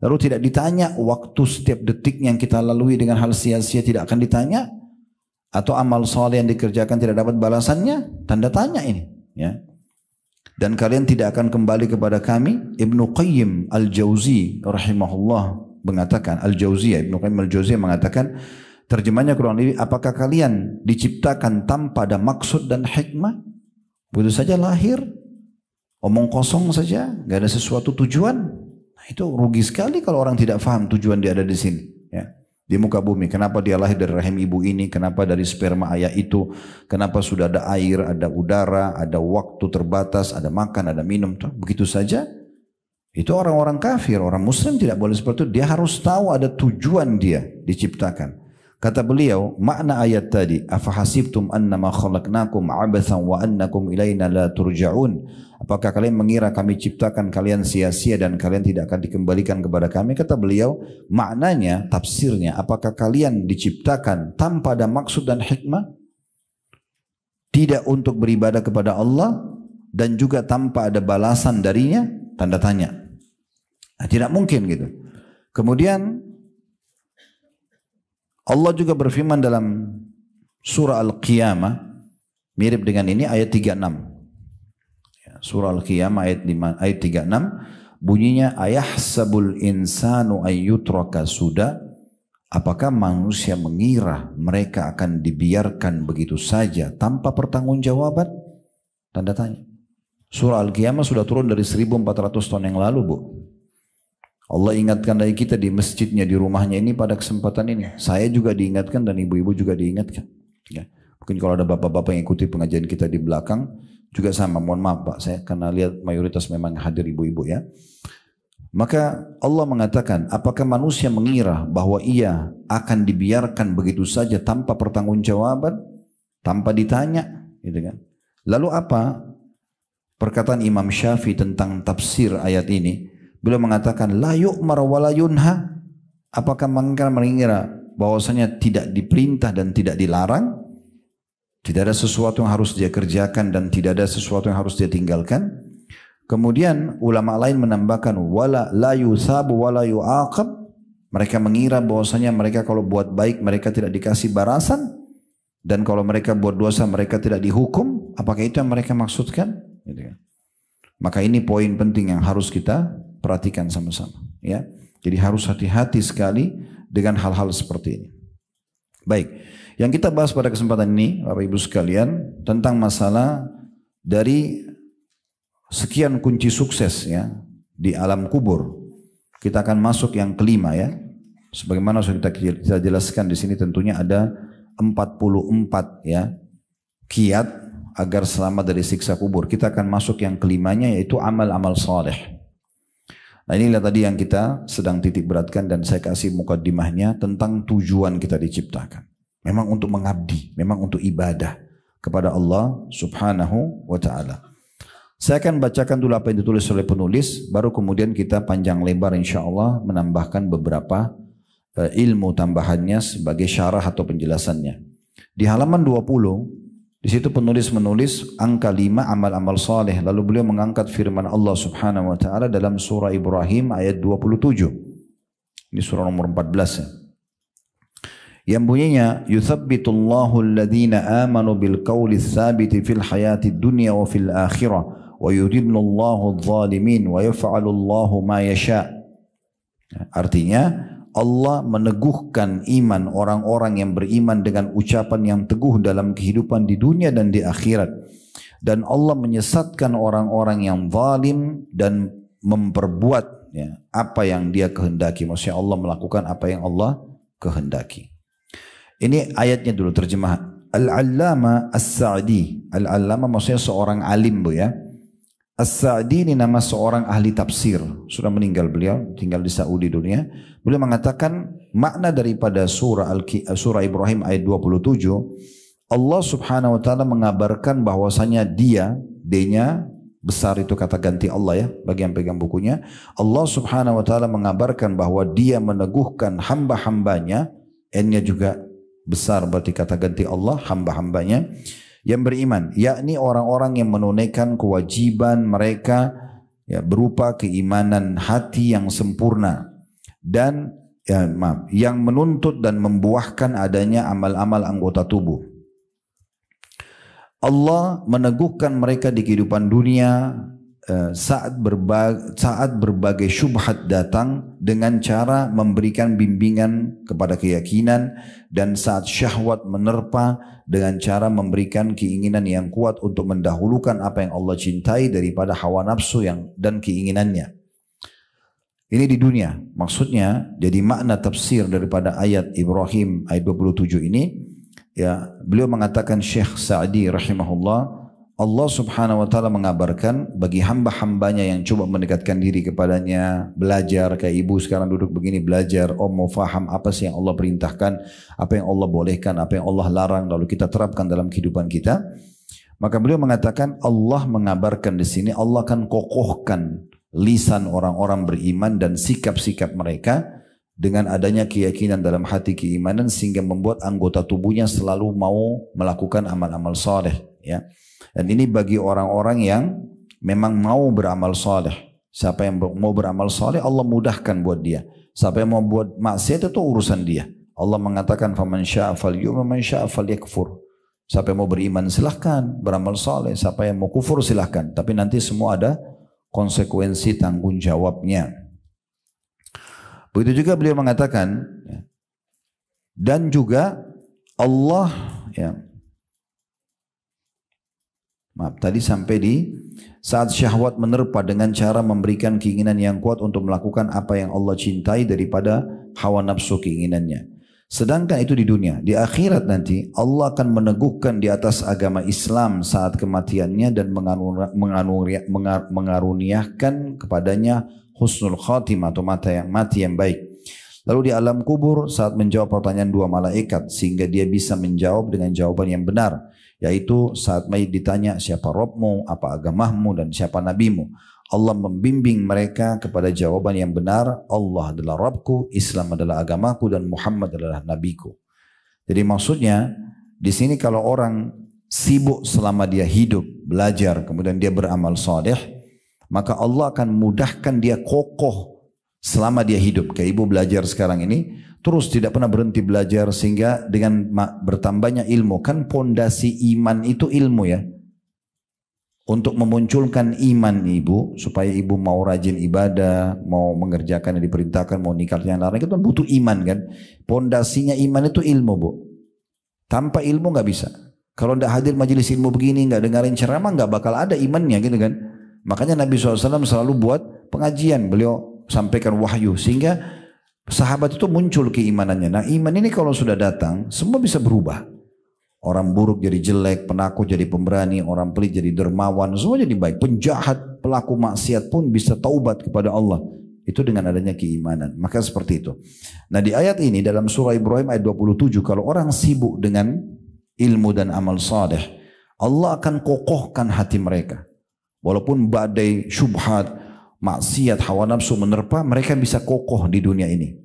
Lalu tidak ditanya waktu setiap detik yang kita lalui dengan hal sia-sia tidak akan ditanya? Atau amal soleh yang dikerjakan tidak dapat balasannya? Tanda tanya ini. Ya. Dan kalian tidak akan kembali kepada kami. Ibnu Qayyim Al-Jauzi rahimahullah mengatakan, Ibnu Qayyim Al-Jauzi mengatakan, terjemahnya kurang lebih, apakah kalian diciptakan tanpa ada maksud dan hikmah? Begitu saja lahir, omong kosong saja, gak ada sesuatu tujuan. Nah, itu rugi sekali kalau orang tidak faham tujuan dia ada di sini. Ya. Di muka bumi, kenapa dia lahir dari rahim ibu ini, kenapa dari sperma ayah itu, kenapa sudah ada air, ada udara, ada waktu terbatas, ada makan, ada minum, begitu saja. Itu orang-orang kafir, orang muslim tidak boleh seperti itu. Dia harus tahu ada tujuan dia diciptakan. Kata beliau, makna ayat tadi, afahasibtum annama khalaqnakum abathan wa annakum ilayna la turja'un. Apakah kalian mengira kami ciptakan kalian sia-sia dan kalian tidak akan dikembalikan kepada kami? Kata beliau, maknanya, tafsirnya, apakah kalian diciptakan tanpa ada maksud dan hikmah? Tidak untuk beribadah kepada Allah dan juga tanpa ada balasan darinya? Tanda tanya. Nah, tidak mungkin gitu. Kemudian Allah juga berfirman dalam surah Al-Qiyamah, mirip dengan ini ayat 36. Surah Al-Qiyamah ayat 36 bunyinya, ayahsabul insanu ayyutraka suda. Apakah manusia mengira mereka akan dibiarkan begitu saja tanpa pertanggungjawaban? Tanda tanya. Surah Al-Qiyamah sudah turun dari 1400 tahun yang lalu, Bu. Allah ingatkan dari kita di masjidnya, di rumahnya ini pada kesempatan ini. Saya juga diingatkan dan ibu-ibu juga diingatkan. Ya. Mungkin kalau ada bapak-bapak yang ikuti pengajian kita di belakang, juga sama, mohon maaf Pak, saya karena lihat mayoritas memang hadir ibu-ibu ya. Maka Allah mengatakan, apakah manusia mengira bahwa ia akan dibiarkan begitu saja tanpa pertanggungjawaban, tanpa ditanya, gitu kan? Lalu apa perkataan Imam Syafi'i tentang tafsir ayat ini? Beliau mengatakan, la yu'mar wa la yunha. Apakah mereka mengira bahwasanya tidak diperintah dan tidak dilarang? Tidak ada sesuatu yang harus dia kerjakan dan tidak ada sesuatu yang harus dia tinggalkan. Kemudian ulama lain menambahkan wala la yusabu wala yuaqab. Mereka mengira bahwasanya mereka kalau buat baik mereka tidak dikasih balasan dan kalau mereka buat dosa mereka tidak dihukum. Apakah itu yang mereka maksudkan? Maka ini poin penting yang harus kita perhatikan sama-sama. Ya, jadi harus hati-hati sekali dengan hal-hal seperti ini. Baik. Yang kita bahas pada kesempatan ini, Bapak Ibu sekalian, tentang masalah dari sekian kunci sukses ya di alam kubur. Kita akan masuk yang kelima ya. Sebagaimana sudah kita jelaskan di sini tentunya ada 44 ya kiat agar selamat dari siksa kubur. Kita akan masuk yang kelimanya yaitu amal-amal saleh. Nah inilah tadi yang kita sedang titik beratkan dan saya kasih mukaddimahnya tentang tujuan kita diciptakan. Memang untuk mengabdi, memang untuk ibadah kepada Allah subhanahu wa ta'ala. Saya akan bacakan dulu apa yang ditulis oleh penulis, baru kemudian kita panjang lebar insya Allah menambahkan beberapa ilmu tambahannya sebagai syarah atau penjelasannya. Di halaman 20, di situ penulis menulis angka 5 amal-amal saleh. Lalu beliau mengangkat firman Allah subhanahu wa ta'ala dalam surah Ibrahim ayat 27. Ini surah nomor 14 ya. Yang bunyinya yuthabbitullahu alladhina amanu bil qawli tsabiti fil hayati dunya wa fil akhirah wa yudhillullahu adh-dhalimin wa yaf'alullahu ma yasha. Artinya Allah meneguhkan iman orang-orang yang beriman dengan ucapan yang teguh dalam kehidupan di dunia dan di akhirat, dan Allah menyesatkan orang-orang yang zalim dan memperbuat ya, apa yang dia kehendaki. Maksudnya Allah melakukan apa yang Allah kehendaki. Ini ayatnya dulu terjemahan. Al-Allama As-Sa'di. Al-Allama maksudnya seorang alim bu ya. As-Sa'di ini nama seorang ahli tafsir, sudah meninggal beliau, tinggal di Saudi dunia. Beliau mengatakan makna daripada surah Ibrahim ayat 27, Allah subhanahu wa ta'ala mengabarkan bahwasanya D-nya besar itu kata ganti Allah ya, bagi yang pegang bukunya. Allah subhanahu wa ta'ala mengabarkan bahwa dia meneguhkan hamba-hambanya, N-nya juga besar berarti kata ganti Allah, hamba-hambanya yang beriman, yakni orang-orang yang menunaikan kewajiban mereka ya, berupa keimanan hati yang sempurna dan yang menuntut dan membuahkan adanya amal-amal anggota tubuh. Allah meneguhkan mereka di kehidupan dunia saat berbagai syubhat datang dengan cara memberikan bimbingan kepada keyakinan, dan saat syahwat menerpa dengan cara memberikan keinginan yang kuat untuk mendahulukan apa yang Allah cintai daripada hawa nafsu dan keinginannya. Ini di dunia. Maksudnya jadi makna tafsir daripada ayat Ibrahim ayat 27 ini ya, beliau mengatakan Syekh Sa'di rahimahullah, Allah subhanahu wa ta'ala mengabarkan bagi hamba-hambanya yang coba mendekatkan diri kepadanya, belajar kayak ibu sekarang duduk begini belajar, mau faham apa sih yang Allah perintahkan, apa yang Allah bolehkan, apa yang Allah larang, lalu kita terapkan dalam kehidupan kita. Maka beliau mengatakan Allah mengabarkan di sini Allah akan kokohkan lisan orang-orang beriman dan sikap-sikap mereka dengan adanya keyakinan dalam hati keimanan, sehingga membuat anggota tubuhnya selalu mau melakukan amal-amal saleh ya. Dan ini bagi orang-orang yang memang mau beramal saleh. Siapa yang mau beramal saleh Allah mudahkan buat dia. Siapa yang mau buat maksiat itu urusan dia. Allah mengatakan faman syaa'a falyu'min wa man syaa'a falyakfur. Siapa yang mau beriman silahkan beramal saleh, siapa yang mau kufur silahkan, tapi nanti semua ada konsekuensi tanggung jawabnya. Begitu juga beliau mengatakan dan juga Allah ya, tadi sampai di saat syahwat menerpa dengan cara memberikan keinginan yang kuat untuk melakukan apa yang Allah cintai daripada hawa nafsu keinginannya. Sedangkan itu di dunia. Di akhirat nanti Allah akan meneguhkan di atas agama Islam saat kematiannya dan mengaruniakan kepadanya husnul khatimah atau mati yang baik. Lalu di alam kubur saat menjawab pertanyaan dua malaikat sehingga dia bisa menjawab dengan jawaban yang benar, yaitu saat mayit ditanya siapa Rabbmu, apa agamamu dan siapa nabimu, Allah membimbing mereka kepada jawaban yang benar, Allah adalah Rabbku, Islam adalah agamaku dan Muhammad adalah nabiku. Jadi maksudnya di sini kalau orang sibuk selama dia hidup belajar kemudian dia beramal saleh, maka Allah akan mudahkan dia kokoh selama dia hidup. Kayak ibu belajar sekarang ini terus tidak pernah berhenti belajar, sehingga dengan bertambahnya ilmu, kan pondasi iman itu ilmu ya. Untuk memunculkan iman ibu, supaya ibu mau rajin ibadah, mau mengerjakan yang diperintahkan, mau nikahkan yang larang, itu butuh iman kan. Pondasinya iman itu ilmu bu. Tanpa ilmu nggak bisa. Kalau tidak hadir majelis ilmu begini, nggak dengerin ceramah, nggak bakal ada imannya gitu kan. Makanya Nabi SAW selalu buat pengajian, beliau sampaikan wahyu sehingga sahabat itu muncul keimanannya. Nah iman ini kalau sudah datang semua bisa berubah. Orang buruk jadi jelek, penakut jadi pemberani, orang pelit jadi dermawan, semua jadi baik. Penjahat, pelaku maksiat pun bisa taubat kepada Allah. Itu dengan adanya keimanan. Maka seperti itu. Nah di ayat ini dalam surah Ibrahim ayat 27, kalau orang sibuk dengan ilmu dan amal saleh, Allah akan kokohkan hati mereka. Walaupun badai syubhat, maksiat, hawa nafsu menerpa, mereka bisa kokoh di dunia ini.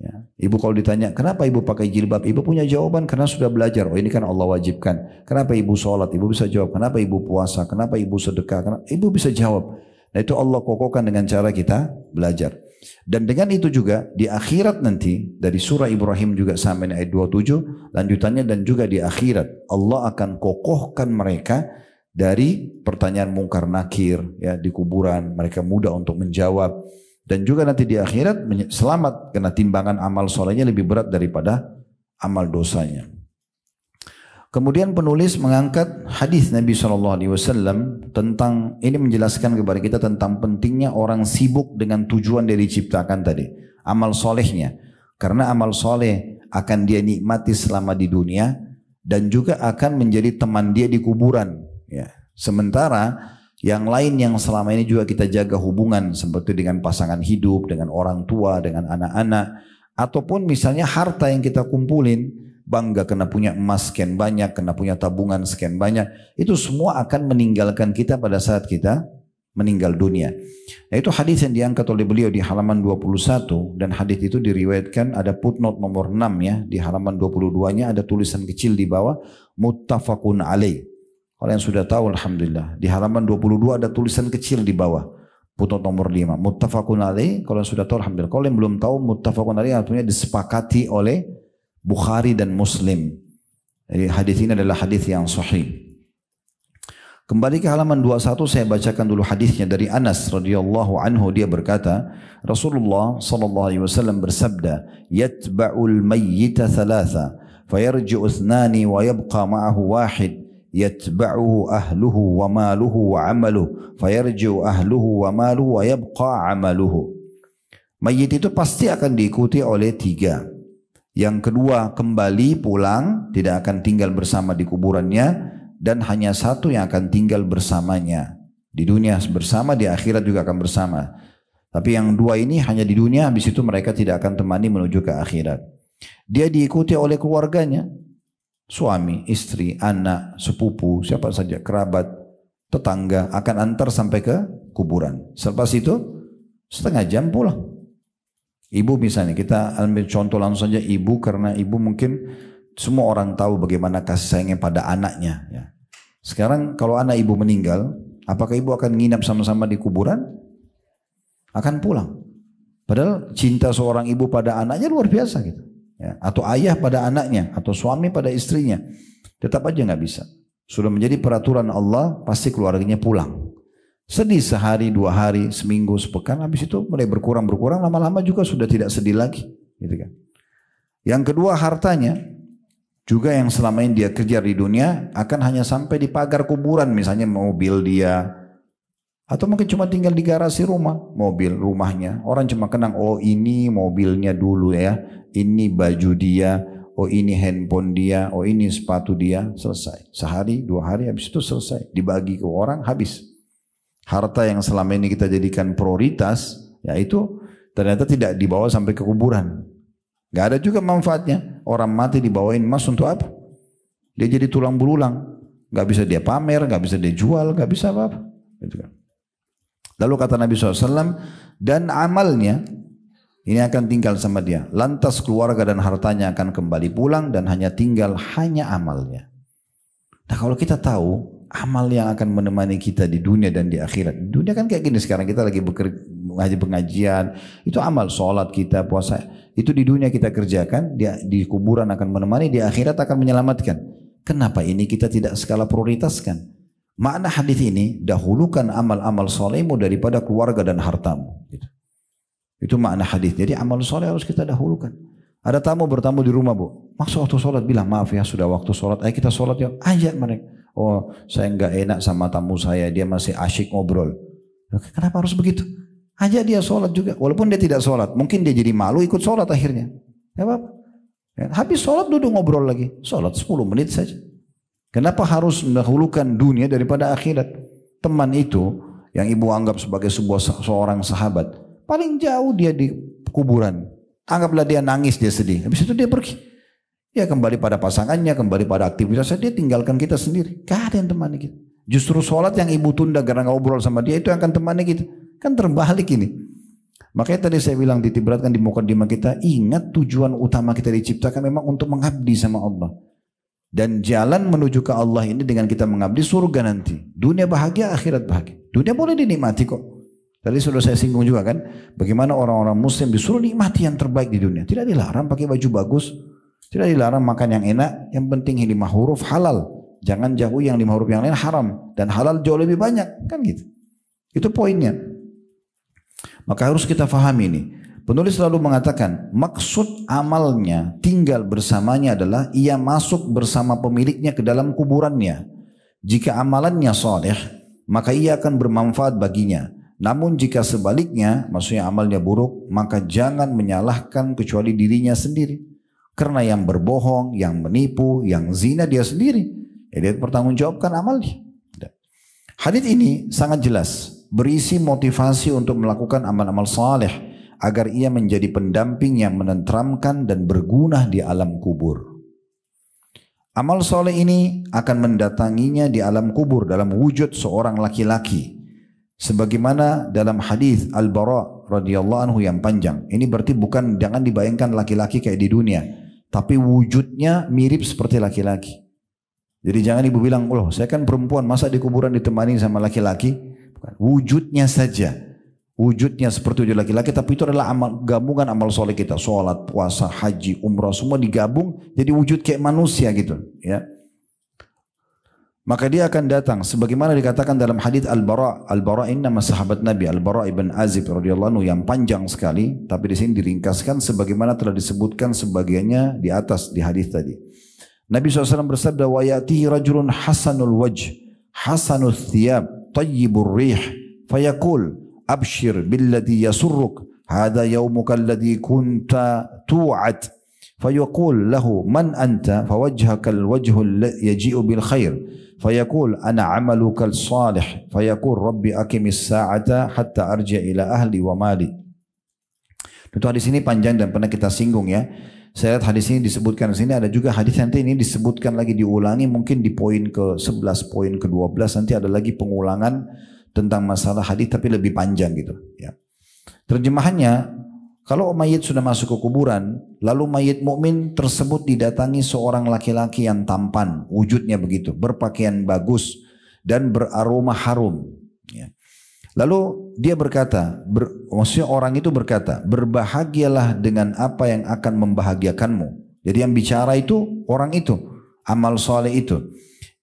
Ya. Ibu kalau ditanya, kenapa ibu pakai jilbab? Ibu punya jawaban, karena sudah belajar. Oh ini kan Allah wajibkan. Kenapa ibu sholat? Ibu bisa jawab. Kenapa ibu puasa? Kenapa ibu sedekah? Ibu bisa jawab. Nah itu Allah kokohkan dengan cara kita belajar. Dan dengan itu juga di akhirat nanti, dari surah Ibrahim juga sampai ayat 27, lanjutannya dan juga di akhirat, Allah akan kokohkan mereka dari pertanyaan mungkar nakir ya, di kuburan, mereka mudah untuk menjawab. Dan juga nanti di akhirat selamat karena timbangan amal solehnya lebih berat daripada amal dosanya. Kemudian penulis mengangkat hadis Nabi SAW tentang ini, menjelaskan kepada kita tentang pentingnya orang sibuk dengan tujuan dari diciptakan tadi, amal solehnya. Karena amal soleh akan dia nikmati selama di dunia dan juga akan menjadi teman dia di kuburan. Ya. Sementara Yang lain yang selama ini juga kita jaga hubungan seperti dengan pasangan hidup, dengan orang tua, dengan anak-anak. Ataupun misalnya harta yang kita kumpulin, bangga kena punya emas sekian banyak, kena punya tabungan sekian banyak. Itu semua akan meninggalkan kita pada saat kita meninggal dunia. Nah, itu hadis yang diangkat oleh beliau di halaman 21 dan hadis itu diriwayatkan ada footnote nomor 6 ya, di halaman 22-nya ada tulisan kecil di bawah muttafaqun alaih. Kalau yang sudah tahu alhamdulillah, di halaman 22 ada tulisan kecil di bawah footnote nomor 5 muttafaqun alaih. Kalau yang sudah tahu alhamdulillah. Kalau yang belum tahu muttafaqun alaih artinya disepakati oleh Bukhari dan Muslim. Jadi hadis ini adalah hadis yang sahih. Kembali ke halaman 21 saya bacakan dulu hadisnya dari Anas radhiyallahu anhu. Dia berkata, Rasulullah sallallahu alaihi wasallam bersabda, "Yatba'ul mayyita thalatha, fayarji'u ithnani wa yabqa ma'ahu wahid, yatba'uhu ahluhu wa maluhu wa 'amaluhu, fayarji'u ahluhu wa maluhu wa yabqa 'amaluhu." Mayyit itu pasti akan diikuti oleh 3. Yang kedua kembali pulang, tidak akan tinggal bersama di kuburannya, dan hanya satu yang akan tinggal bersamanya. Di dunia bersama, di akhirat juga akan bersama. Tapi yang 2 ini hanya di dunia, habis itu mereka tidak akan temani menuju ke akhirat. Dia diikuti oleh keluarganya, suami, istri, anak, sepupu, siapa saja, kerabat, tetangga, akan antar sampai ke kuburan. Selepas itu setengah jam pulang. Ibu misalnya, kita ambil contoh langsung saja ibu, karena ibu mungkin semua orang tahu bagaimana kasih sayangnya pada anaknya. Ya. Sekarang kalau anak ibu meninggal, apakah ibu akan nginap sama-sama di kuburan? Akan pulang. Padahal cinta seorang ibu pada anaknya luar biasa gitu. Ya. Atau ayah pada anaknya, atau suami pada istrinya. Tetap aja nggak bisa. Sudah menjadi peraturan Allah, pasti keluarganya pulang. Sedih sehari, 2 hari, seminggu, sepekan, habis itu mulai berkurang, lama-lama juga sudah tidak sedih lagi. Gitu kan. Yang kedua hartanya, juga yang selama ini dia kejar di dunia akan hanya sampai di pagar kuburan, misalnya mobil dia, atau mungkin cuma tinggal di garasi rumah, mobil rumahnya. Orang cuma kenang, oh ini mobilnya dulu ya, ini baju dia, oh ini handphone dia, oh ini sepatu dia, selesai. Sehari, 2 hari, habis itu selesai. Dibagi ke orang, habis. Harta yang selama ini kita jadikan prioritas, yaitu ternyata tidak dibawa sampai ke kuburan. Gak ada juga manfaatnya. Orang mati dibawain emas untuk apa? Dia jadi tulang belulang. Gak bisa dia pamer, gak bisa dia jual, gak bisa apa-apa. Gitu kan. Lalu kata Nabi SAW, dan amalnya ini akan tinggal sama dia. Lantas keluarga dan hartanya akan kembali pulang dan hanya tinggal hanya amalnya. Nah kalau kita tahu amal yang akan menemani kita di dunia dan di akhirat. Di dunia kan kayak gini sekarang, kita lagi pengajian, itu amal, sholat kita, puasa. Itu di dunia kita kerjakan, di kuburan akan menemani, di akhirat akan menyelamatkan. Kenapa ini kita tidak skala prioritaskan? Makna hadis ini, dahulukan amal-amal solehmu daripada keluarga dan hartamu. Gitu. Itu makna hadis. Jadi amal soleh harus kita dahulukan. Ada tamu bertamu di rumah, bu. Maksud waktu sholat bilang, maaf ya sudah waktu sholat, ayo kita sholat ya. Ajak mereka. Oh saya nggak enak sama tamu saya, dia masih asyik ngobrol. Kenapa harus begitu? Ajak dia sholat juga. Walaupun dia tidak sholat, mungkin dia jadi malu ikut sholat akhirnya. Ya apa? Habis sholat duduk ngobrol lagi. Sholat 10 menit saja. Kenapa harus mendahulukan dunia daripada akhirat? Teman itu yang ibu anggap sebagai seorang sahabat, paling jauh dia di kuburan. Anggaplah dia nangis, dia sedih. Habis itu dia pergi. Ya kembali pada pasangannya, kembali pada aktivitasnya, dia tinggalkan kita sendiri. Gak ada yang temani kita. Justru sholat yang ibu tunda karena ngobrol sama dia itu yang akan temani kita. Kan terbalik ini. Makanya tadi saya bilang ditiberatkan di mukadimah kita, ingat tujuan utama kita diciptakan memang untuk mengabdi sama Allah. Dan jalan menuju ke Allah ini dengan kita mengabdi surga nanti. Dunia bahagia, akhirat bahagia. Dunia boleh dinikmati kok. Tadi sudah saya singgung juga kan, bagaimana orang-orang muslim disuruh nikmati yang terbaik di dunia. Tidak dilarang pakai baju bagus, tidak dilarang makan yang enak, yang penting 5 huruf halal. Jangan jauhi yang 5 huruf yang lain haram. Dan halal jauh lebih banyak, kan gitu. Itu poinnya. Maka harus kita fahami ini. Penulis selalu mengatakan, maksud amalnya tinggal bersamanya adalah ia masuk bersama pemiliknya ke dalam kuburannya. Jika amalannya saleh, maka ia akan bermanfaat baginya. Namun jika sebaliknya, maksudnya amalnya buruk, maka jangan menyalahkan kecuali dirinya sendiri. Karena yang berbohong, yang menipu, yang zina dia sendiri. Dia pertanggungjawabkan amalnya. Hadits ini sangat jelas, berisi motivasi untuk melakukan amal-amal saleh agar ia menjadi pendamping yang menenteramkan dan berguna di alam kubur. Amal saleh ini akan mendatanginya di alam kubur dalam wujud seorang laki-laki, sebagaimana dalam hadis Al-Bara radhiyallahu anhu yang panjang. Ini berarti bukan, jangan dibayangkan laki-laki kayak di dunia, tapi wujudnya mirip seperti laki-laki. Jadi jangan ibu bilang, "Oh, saya kan perempuan, masa di kuburan ditemani sama laki-laki?" Bukan. Wujudnya saja, wujudnya seperti wujud laki-laki, tapi itu adalah gabungan amal soleh kita, sholat, puasa, haji, umrah, semua digabung jadi wujud kayak manusia gitu, ya. Maka dia akan datang sebagaimana dikatakan dalam hadis Al-Bara. Al-Bara ini nama sahabat Nabi, Al-Bara ibn Azib radhiyallahu anhu, yang panjang sekali, tapi di sini diringkaskan sebagaimana telah disebutkan sebagiannya di atas di hadis tadi. Nabi SAW bersabda, "Wa ya'tihi rajulun hasanul wajh, hasanul thiyab, tayyibur rih, fayaqul abshir billadhi yasurruk, hadha yawmuka alladhi kunta tu'ad." Fayaqul lahu, "Man anta?" Fawajhaka alwajhu yaji'u bil khair. Fayaqul, "Ana 'amaluka as-salih." Fayaqul, "Rabbi aqimis sa'ata hatta arji' ila ahli wa mali." Tentu hadis ini panjang dan pernah kita singgung, ya. Saya lihat hadis ini disebutkan di sini, ada juga hadis nanti ini disebutkan lagi, diulangi mungkin di poin ke-11, poin ke-12, nanti ada lagi pengulangan tentang masalah hadis tapi lebih panjang gitu, ya. Terjemahannya, kalau mayit sudah masuk ke kuburan, lalu mayit mukmin tersebut didatangi seorang laki-laki yang tampan, wujudnya begitu, berpakaian bagus dan beraroma harum, ya. Lalu dia berkata, maksudnya orang itu berkata, "Berbahagialah dengan apa yang akan membahagiakanmu." Jadi yang bicara itu orang itu, amal soleh itu.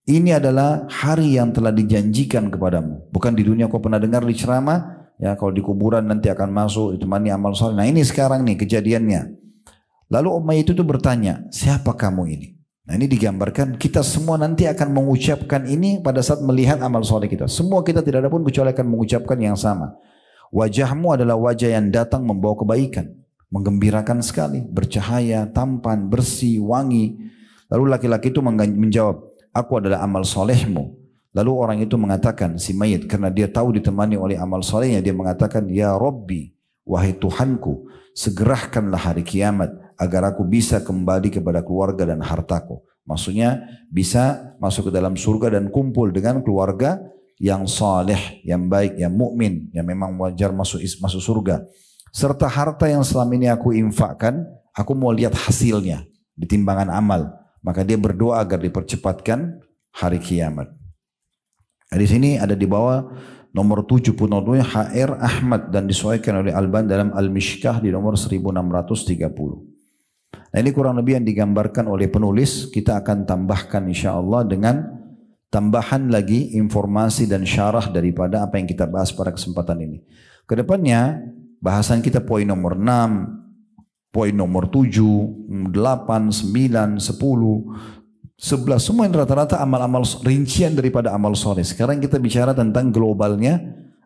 Ini adalah hari yang telah dijanjikan kepadamu. Bukan di dunia kau pernah dengar di ceramah, ya kalau di kuburan nanti akan masuk ditemani amal soleh. Nah ini sekarang nih kejadiannya. Lalu mayit itu bertanya, "Siapa kamu ini?" Nah ini digambarkan kita semua nanti akan mengucapkan ini pada saat melihat amal soleh kita. Semua kita tidak ada pun kecuali akan mengucapkan yang sama. Wajahmu adalah wajah yang datang membawa kebaikan, menggembirakan sekali, bercahaya, tampan, bersih, wangi. Lalu laki-laki itu menjawab, "Aku adalah amal solehmu." Lalu orang itu mengatakan, si mayit, karena dia tahu ditemani oleh amal solehnya, dia mengatakan, "Ya Rabbi, wahai Tuhanku, segerakanlah hari kiamat agar aku bisa kembali kepada keluarga dan hartaku." Maksudnya bisa masuk ke dalam surga dan kumpul dengan keluarga yang saleh, yang baik, yang mukmin, yang memang wajar masuk surga. Serta harta yang selama ini aku infakkan, aku mau lihat hasilnya di timbangan amal. Maka dia berdoa agar dipercepatkan hari kiamat. Di sini ada di bawah nomor 72 HR Ahmad dan disesuaikan oleh Albani dalam Al-Mishkah di nomor 1630. Nah ini kurang lebih yang digambarkan oleh penulis. Kita akan tambahkan insyaAllah dengan tambahan lagi informasi dan syarah daripada apa yang kita bahas pada kesempatan ini. Kedepannya bahasan kita poin nomor 6, poin nomor 7, 8, 9, 10, 11, semua yang rata-rata amal-amal rincian daripada amal soleh. Sekarang kita bicara tentang globalnya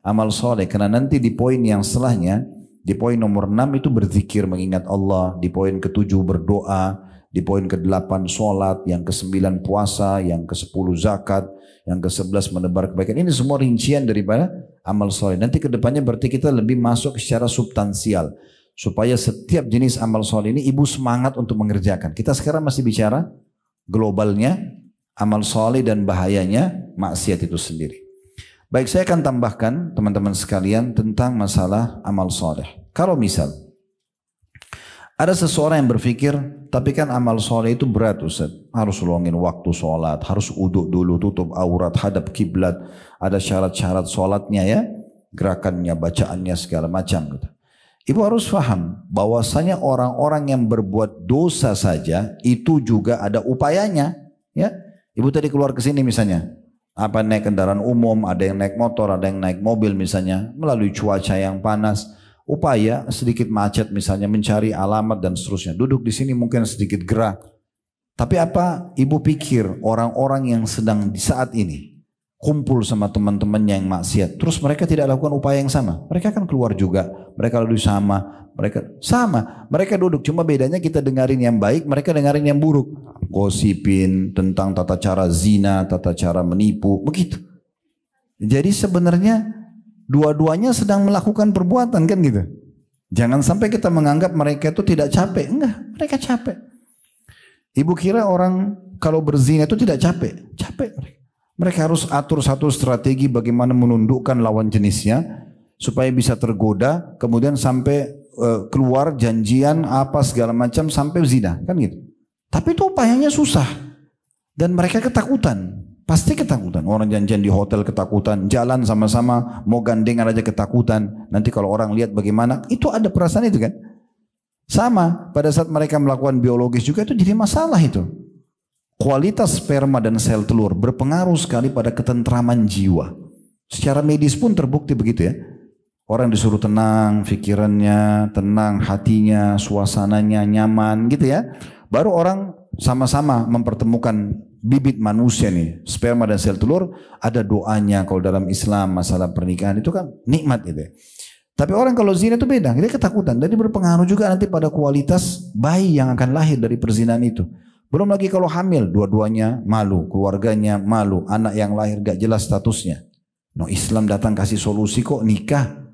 amal soleh, karena nanti di poin yang setelahnya, di poin nomor 6 itu berzikir mengingat Allah, di poin ke-7 berdoa, di poin ke-8 sholat, yang ke-9 puasa, yang ke-10 zakat, yang ke-11 menebar kebaikan. Ini semua rincian daripada amal soleh. Nanti kedepannya berarti kita lebih masuk secara substansial, supaya setiap jenis amal soleh ini ibu semangat untuk mengerjakan. Kita sekarang masih bicara globalnya amal soleh dan bahayanya maksiat itu sendiri. Baik, saya akan tambahkan teman-teman sekalian tentang masalah amal soleh. Kalau misal ada seseorang yang berpikir, tapi kan amal soleh itu berat Ustaz, harus luangin waktu sholat, harus uduk dulu, tutup aurat, hadap kiblat, ada syarat-syarat sholatnya ya, gerakannya, bacaannya segala macam gitu. Ibu harus paham bahwasanya orang-orang yang berbuat dosa saja itu juga ada upayanya, ya. Ibu tadi keluar ke sini misalnya, apa naik kendaraan umum, ada yang naik motor, ada yang naik mobil misalnya, melalui cuaca yang panas, upaya sedikit macet misalnya, mencari alamat dan seterusnya. Duduk di sini mungkin sedikit gerah. Tapi apa ibu pikir orang-orang yang sedang di saat ini kumpul sama teman-temannya yang maksiat, terus mereka tidak lakukan upaya yang sama? Mereka akan keluar juga, mereka lalu sama, mereka duduk, cuma bedanya kita dengarin yang baik, mereka dengarin yang buruk, gosipin tentang tata cara zina, tata cara menipu, begitu. Jadi sebenarnya dua-duanya sedang melakukan perbuatan kan gitu. Jangan sampai kita menganggap mereka itu tidak capek. Enggak, mereka capek. Ibu kira orang kalau berzina itu tidak capek? Capek mereka. Mereka harus atur satu strategi bagaimana menundukkan lawan jenisnya supaya bisa tergoda, kemudian sampai keluar janjian apa segala macam sampai zina, kan gitu. Tapi itu upayanya susah dan mereka ketakutan. Pasti ketakutan. Orang janjian di hotel ketakutan, jalan sama-sama mau gandengan aja ketakutan. Nanti kalau orang lihat bagaimana, itu ada perasaan itu kan. Sama pada saat mereka melakukan biologis juga itu jadi masalah itu. Kualitas sperma dan sel telur berpengaruh sekali pada ketentraman jiwa. Secara medis pun terbukti begitu ya. Orang disuruh tenang, pikirannya tenang, hatinya, suasananya nyaman gitu ya. Baru orang sama-sama mempertemukan bibit manusia nih, sperma dan sel telur, ada doanya kalau dalam Islam masalah pernikahan itu kan nikmat gitu ya. Tapi orang kalau zina itu beda, dia ketakutan. Jadi berpengaruh juga nanti pada kualitas bayi yang akan lahir dari perzinahan itu. Belum lagi kalau hamil, dua-duanya malu, keluarganya malu, anak yang lahir gak jelas statusnya. No, Islam datang kasih solusi kok nikah.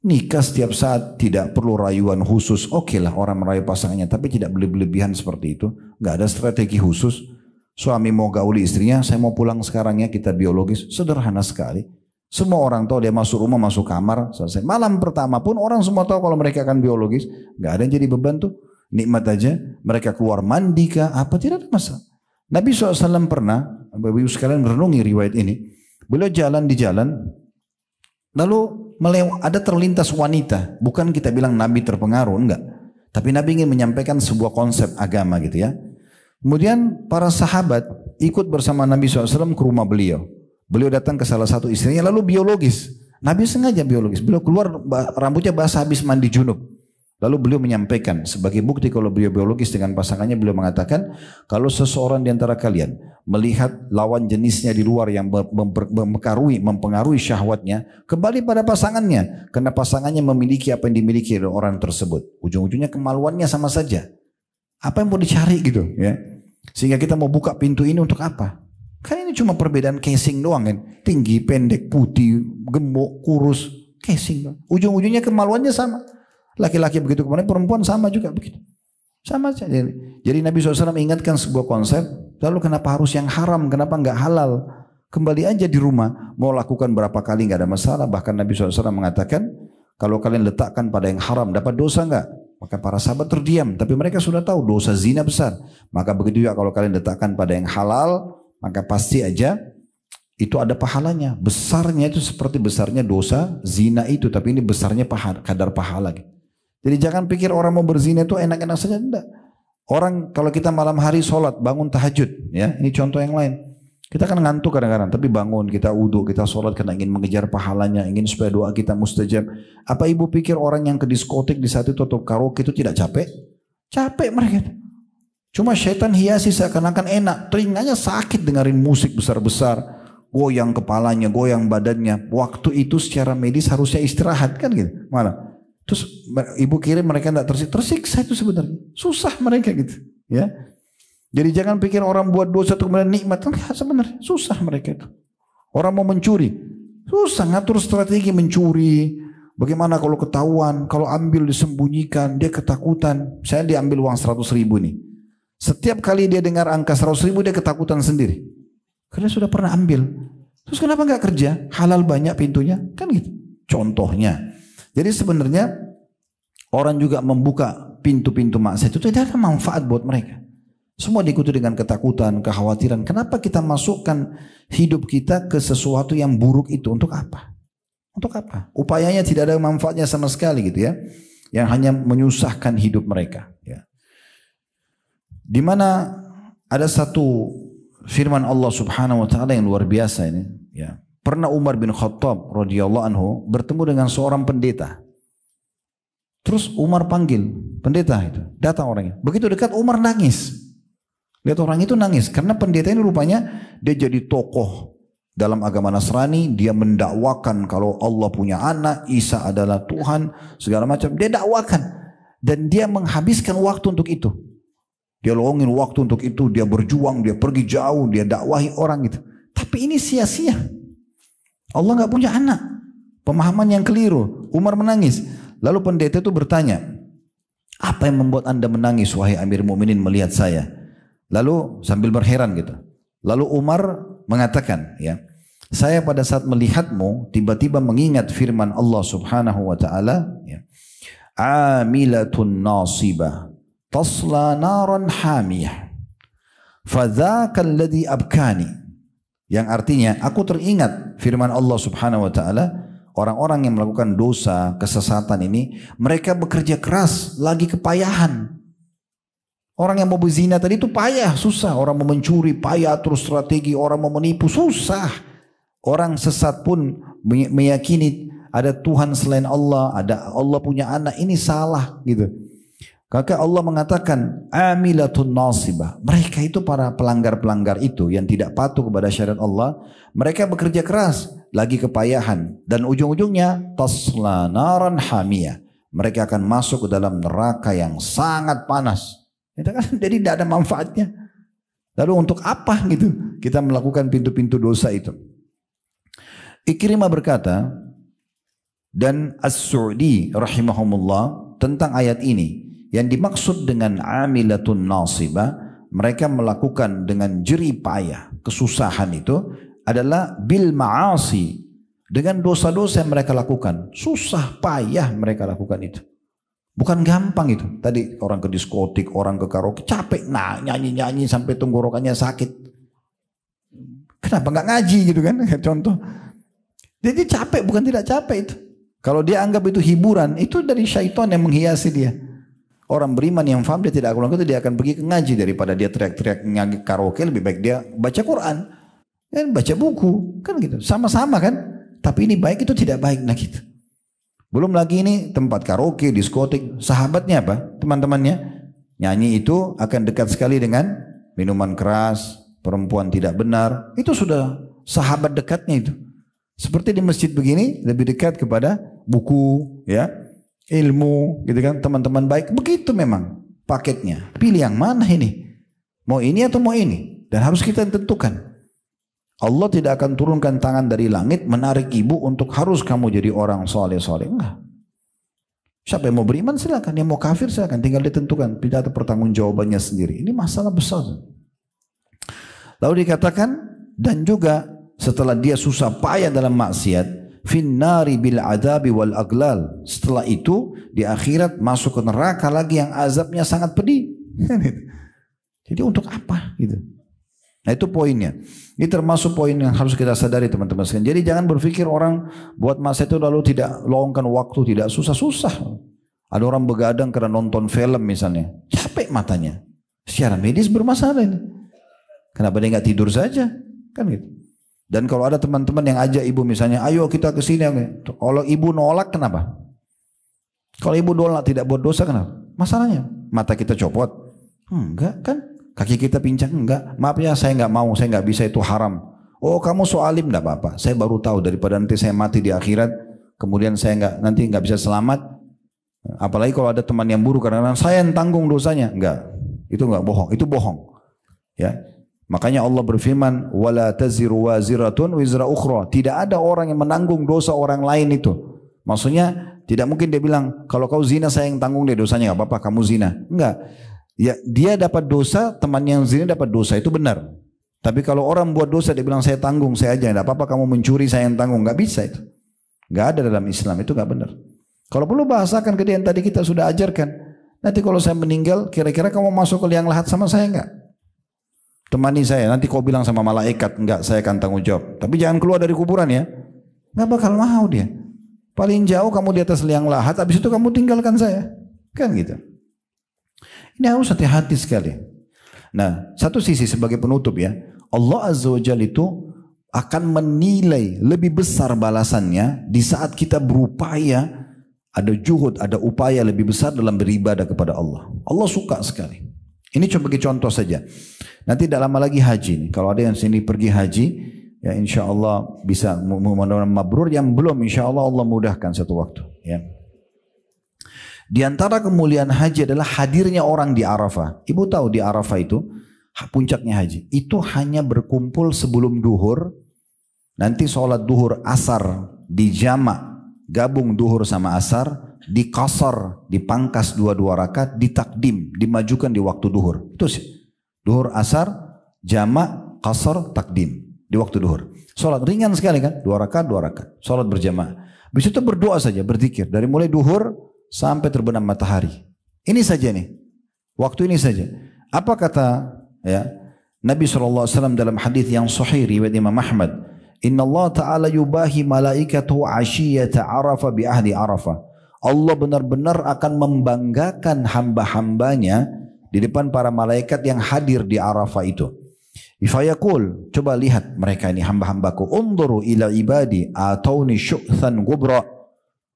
Nikah setiap saat tidak perlu rayuan khusus. Oke lah orang merayu pasangannya, tapi tidak berlebihan seperti itu. Gak ada strategi khusus. Suami mau gauli istrinya, saya mau pulang sekarang ya, kita biologis. Sederhana sekali. Semua orang tahu dia masuk rumah, masuk kamar, selesai. Malam pertama pun orang semua tahu kalau mereka akan biologis. Gak ada yang jadi beban tuh. Nikmat aja. Mereka keluar mandi kah, apa tidak ada masalah. Nabi SAW pernah, Bapak Ibu sekalian merenungi riwayat ini. Beliau jalan di jalan, lalu ada terlintas wanita. Bukan kita bilang Nabi terpengaruh, enggak. Tapi Nabi ingin menyampaikan sebuah konsep agama gitu ya. Kemudian para sahabat ikut bersama Nabi SAW ke rumah beliau. Beliau datang ke salah satu istrinya lalu biologis. Nabi sengaja biologis. Beliau keluar rambutnya basah habis mandi junub. Lalu beliau menyampaikan sebagai bukti kalau beliau biologis dengan pasangannya, beliau mengatakan kalau seseorang di antara kalian melihat lawan jenisnya di luar yang mempengaruhi syahwatnya, kembali pada pasangannya karena pasangannya memiliki apa yang dimiliki oleh orang tersebut. Ujung-ujungnya kemaluannya sama saja. Apa yang mau dicari gitu ya? Sehingga kita mau buka pintu ini untuk apa? Kan ini cuma perbedaan casing doang kan. Tinggi, pendek, putih, gemuk, kurus, casing doang. Ujung-ujungnya kemaluannya sama. Laki-laki begitu, kemudian perempuan sama juga begitu. Sama saja. Jadi Nabi SAW ingatkan sebuah konsep, lalu kenapa harus yang haram, kenapa enggak halal? Kembali aja di rumah, mau lakukan berapa kali enggak ada masalah. Bahkan Nabi SAW mengatakan, kalau kalian letakkan pada yang haram, dapat dosa enggak? Maka para sahabat terdiam, tapi mereka sudah tahu dosa zina besar. Maka begitu juga kalau kalian letakkan pada yang halal, maka pasti aja itu ada pahalanya. Besarnya itu seperti besarnya dosa zina itu, tapi ini besarnya kadar pahala. Jadi jangan pikir orang mau berzina itu enak-enak saja, enggak. Orang kalau kita malam hari sholat, bangun tahajud, ya ini contoh yang lain. Kita kan ngantuk kadang-kadang, tapi bangun, kita wudhu, kita sholat karena ingin mengejar pahalanya, ingin supaya doa kita mustajab. Apa ibu pikir orang yang ke diskotik di saat itu atau karaoke itu tidak capek? Capek mereka. Cuma syaitan hiasi seakan-akan enak, telinganya sakit dengerin musik besar-besar, goyang kepalanya, goyang badannya. Waktu itu secara medis harusnya istirahat kan gitu, malah. Terus ibu kira mereka tidak tersiksa itu sebenarnya. Susah mereka gitu. Ya. Jadi jangan pikir orang buat dosa itu kemudian nikmat. Enggak, sebenarnya susah mereka itu. Orang mau mencuri. Susah ngatur strategi mencuri. Bagaimana kalau ketahuan. Kalau ambil disembunyikan. Dia ketakutan. Saya diambil uang 100 ribu nih. Setiap kali dia dengar angka 100 ribu dia ketakutan sendiri. Karena sudah pernah ambil. Terus kenapa enggak kerja? Halal banyak pintunya. Kan gitu. Contohnya. Jadi sebenarnya orang juga membuka pintu-pintu maksiat itu tidak ada manfaat buat mereka. Semua diikuti dengan ketakutan, kekhawatiran. Kenapa kita masukkan hidup kita ke sesuatu yang buruk itu? Untuk apa? Untuk apa? Upayanya tidak ada manfaatnya sama sekali gitu ya. Yang hanya menyusahkan hidup mereka. Ya. Di mana ada satu firman Allah Subhanahu Wa Taala yang luar biasa ini. Ya. Pernah Umar bin Khattab radhiyallahu anhu bertemu dengan seorang pendeta. Terus Umar panggil pendeta itu, datang orangnya. Begitu dekat Umar nangis. Lihat orang itu nangis karena pendeta ini rupanya dia jadi tokoh dalam agama Nasrani. Dia mendakwakan kalau Allah punya anak, Isa adalah Tuhan, segala macam. Dia dakwakan dan dia menghabiskan waktu untuk itu. Dia luangin waktu untuk itu. Dia berjuang, dia pergi jauh, dia dakwahi orang itu. Tapi ini sia-sia. Allah nggak punya anak. Pemahaman yang keliru. Umar menangis. Lalu pendeta itu bertanya, apa yang membuat anda menangis wahai Amir Mukminin melihat saya? Lalu sambil berheran gitu. Lalu Umar mengatakan, ya, saya pada saat melihatmu tiba-tiba mengingat firman Allah Subhanahu wa taala, ya, amilatun nasibah tasla naran hamiyah fadzaka alladhi abkani, yang artinya aku teringat firman Allah Subhanahu wa taala, orang-orang yang melakukan dosa kesesatan ini mereka bekerja keras lagi kepayahan. Orang yang mau berzina tadi itu payah, susah. Orang mau mencuri payah, terus strategi. Orang mau menipu susah. Orang sesat pun meyakini ada Tuhan selain Allah, ada Allah punya anak, ini salah gitu. Maka Allah mengatakan amilatun nasibah. Mereka itu para pelanggar-pelanggar itu yang tidak patuh kepada syariat Allah. Mereka bekerja keras, lagi kepayahan, dan ujung-ujungnya tasla naran hamiyah. Mereka akan masuk ke dalam neraka yang sangat panas. Jadi tidak ada manfaatnya. Lalu untuk apa gitu kita melakukan pintu-pintu dosa itu? Ikrimah berkata dan As-Su'di rahimahumullah tentang ayat ini, yang dimaksud dengan amilatun nasibah, mereka melakukan dengan jerih payah kesusahan itu adalah bil ma'asi, dengan dosa-dosa yang mereka lakukan. Susah payah mereka lakukan itu. Bukan gampang itu. Tadi orang ke diskotik, orang ke karaoke, capek, nah nyanyi-nyanyi sampai tenggorokannya sakit. Kenapa nggak ngaji gitu kan? Contoh. Jadi capek, bukan tidak capek itu. Kalau dia anggap itu hiburan, itu dari syaitan yang menghiasi dia. Orang beriman yang faham dia tidak akan melakukan itu, dia akan pergi ke ngaji daripada dia teriak-teriak nyanyi karaoke. Lebih baik dia baca Quran, kan baca buku, kan gitu. Sama-sama kan. Tapi ini baik, itu tidak baik, nah gitu. Belum lagi ini tempat karaoke, diskotik. Sahabatnya apa? Teman-temannya nyanyi itu akan dekat sekali dengan minuman keras, perempuan tidak benar. Itu sudah sahabat dekatnya itu. Seperti di masjid begini lebih dekat kepada buku, ya, ilmu, gitu kan, teman-teman baik. Begitu memang paketnya. Pilih yang mana ini? Mau ini atau mau ini? Dan harus kita tentukan. Allah tidak akan turunkan tangan dari langit menarik ibu untuk harus kamu jadi orang soleh-soleh. Enggak. Siapa yang mau beriman silakan, yang mau kafir silakan, tinggal ditentukan. Tidak ada pertanggungjawabannya sendiri. Ini masalah besar. Lalu dikatakan, dan juga setelah dia susah payah dalam maksiat, finnari bil adabi wal aglal. Setelah itu di akhirat masuk ke neraka lagi yang azabnya sangat pedih. Jadi untuk apa gitu? Nah itu poinnya. Ini termasuk poin yang harus kita sadari teman-teman sekalian. Jadi jangan berpikir orang buat masa itu lalu tidak luangkan waktu, tidak susah-susah. Ada orang begadang karena nonton film misalnya, capek matanya. Secara medis bermasalah ini. Kenapa dia nggak tidur saja? Kan gitu. Dan kalau ada teman-teman yang ajak ibu misalnya, ayo kita ke sini. Kalau ibu nolak kenapa? Kalau ibu nolak tidak buat dosa kenapa? Masalahnya mata kita copot? Enggak kan? Kaki kita pincang? Enggak. Maaf ya saya enggak mau, saya enggak bisa, itu haram. Oh kamu soalim? Enggak apa-apa. Saya baru tahu daripada nanti saya mati di akhirat, kemudian saya nanti enggak bisa selamat. Apalagi kalau ada teman yang buruk karena saya yang tanggung dosanya. Enggak. Itu enggak bohong. Itu bohong. Ya. Makanya Allah berfirman, wala taziru waziratun wizra ukhra. Tidak ada orang yang menanggung dosa orang lain itu. Maksudnya tidak mungkin dia bilang kalau kau zina saya yang tanggung deh dosanya, enggak apa-apa kamu zina. Enggak. Ya, dia dapat dosa, teman yang zina dapat dosa, itu benar. Tapi kalau orang buat dosa dia bilang saya tanggung, saya aja, enggak apa-apa kamu mencuri saya yang tanggung, enggak bisa itu. Enggak ada dalam Islam, itu enggak benar. Kalau perlu bahasakan ke dia yang tadi kita sudah ajarkan. Nanti kalau saya meninggal, kira-kira kamu masuk ke liang lahat sama saya enggak? Temani saya, nanti kau bilang sama malaikat, enggak, saya akan tanggung jawab. Tapi jangan keluar dari kuburan ya. Enggak bakal mau dia. Paling jauh kamu di atas liang lahat, habis itu kamu tinggalkan saya. Kan gitu. Ini harus hati-hati sekali. Nah, satu sisi sebagai penutup ya, Allah Azza wa Jalla itu akan menilai lebih besar balasannya di saat kita berupaya, ada juhud, ada upaya lebih besar dalam beribadah kepada Allah. Allah suka sekali. Ini coba bagi contoh saja. Nanti tidak lama lagi haji. Kalau ada yang sini pergi haji, ya insya Allah bisa mudah-mudahan mabrur. Yang belum, insya Allah Allah mudahkan satu waktu. Ya. Di antara kemuliaan haji adalah hadirnya orang di Arafah. Ibu tahu di Arafah itu puncaknya haji. Itu hanya berkumpul sebelum duhur Nanti sholat duhur asar di jamak, gabung duhur sama asar, di qasar, dipangkas 2 rakaat, ditakdim, dimajukan di waktu duhur. Itu sih. Duhur asar, jamak, qasar, takdim di waktu duhur. Sholat ringan sekali kan, 2 rakaat, 2 rakaat. Sholat berjamaah. Habis itu berdoa saja, berzikir dari mulai duhur sampai terbenam matahari. Ini saja nih. Waktu ini saja. Apa kata ya Nabi SAW dalam hadis yang sahih riwayat Imam Ahmad? Inna Allah Ta'ala yubahi malaikatu ashiyata arafa bi ahli arafa. Allah benar-benar akan membanggakan hamba-hambanya di depan para malaikat yang hadir di Arafah itu. Ifayaqul, coba lihat mereka ini hamba-hambaku. Unduru ila ibadi atawni syu'than gubra.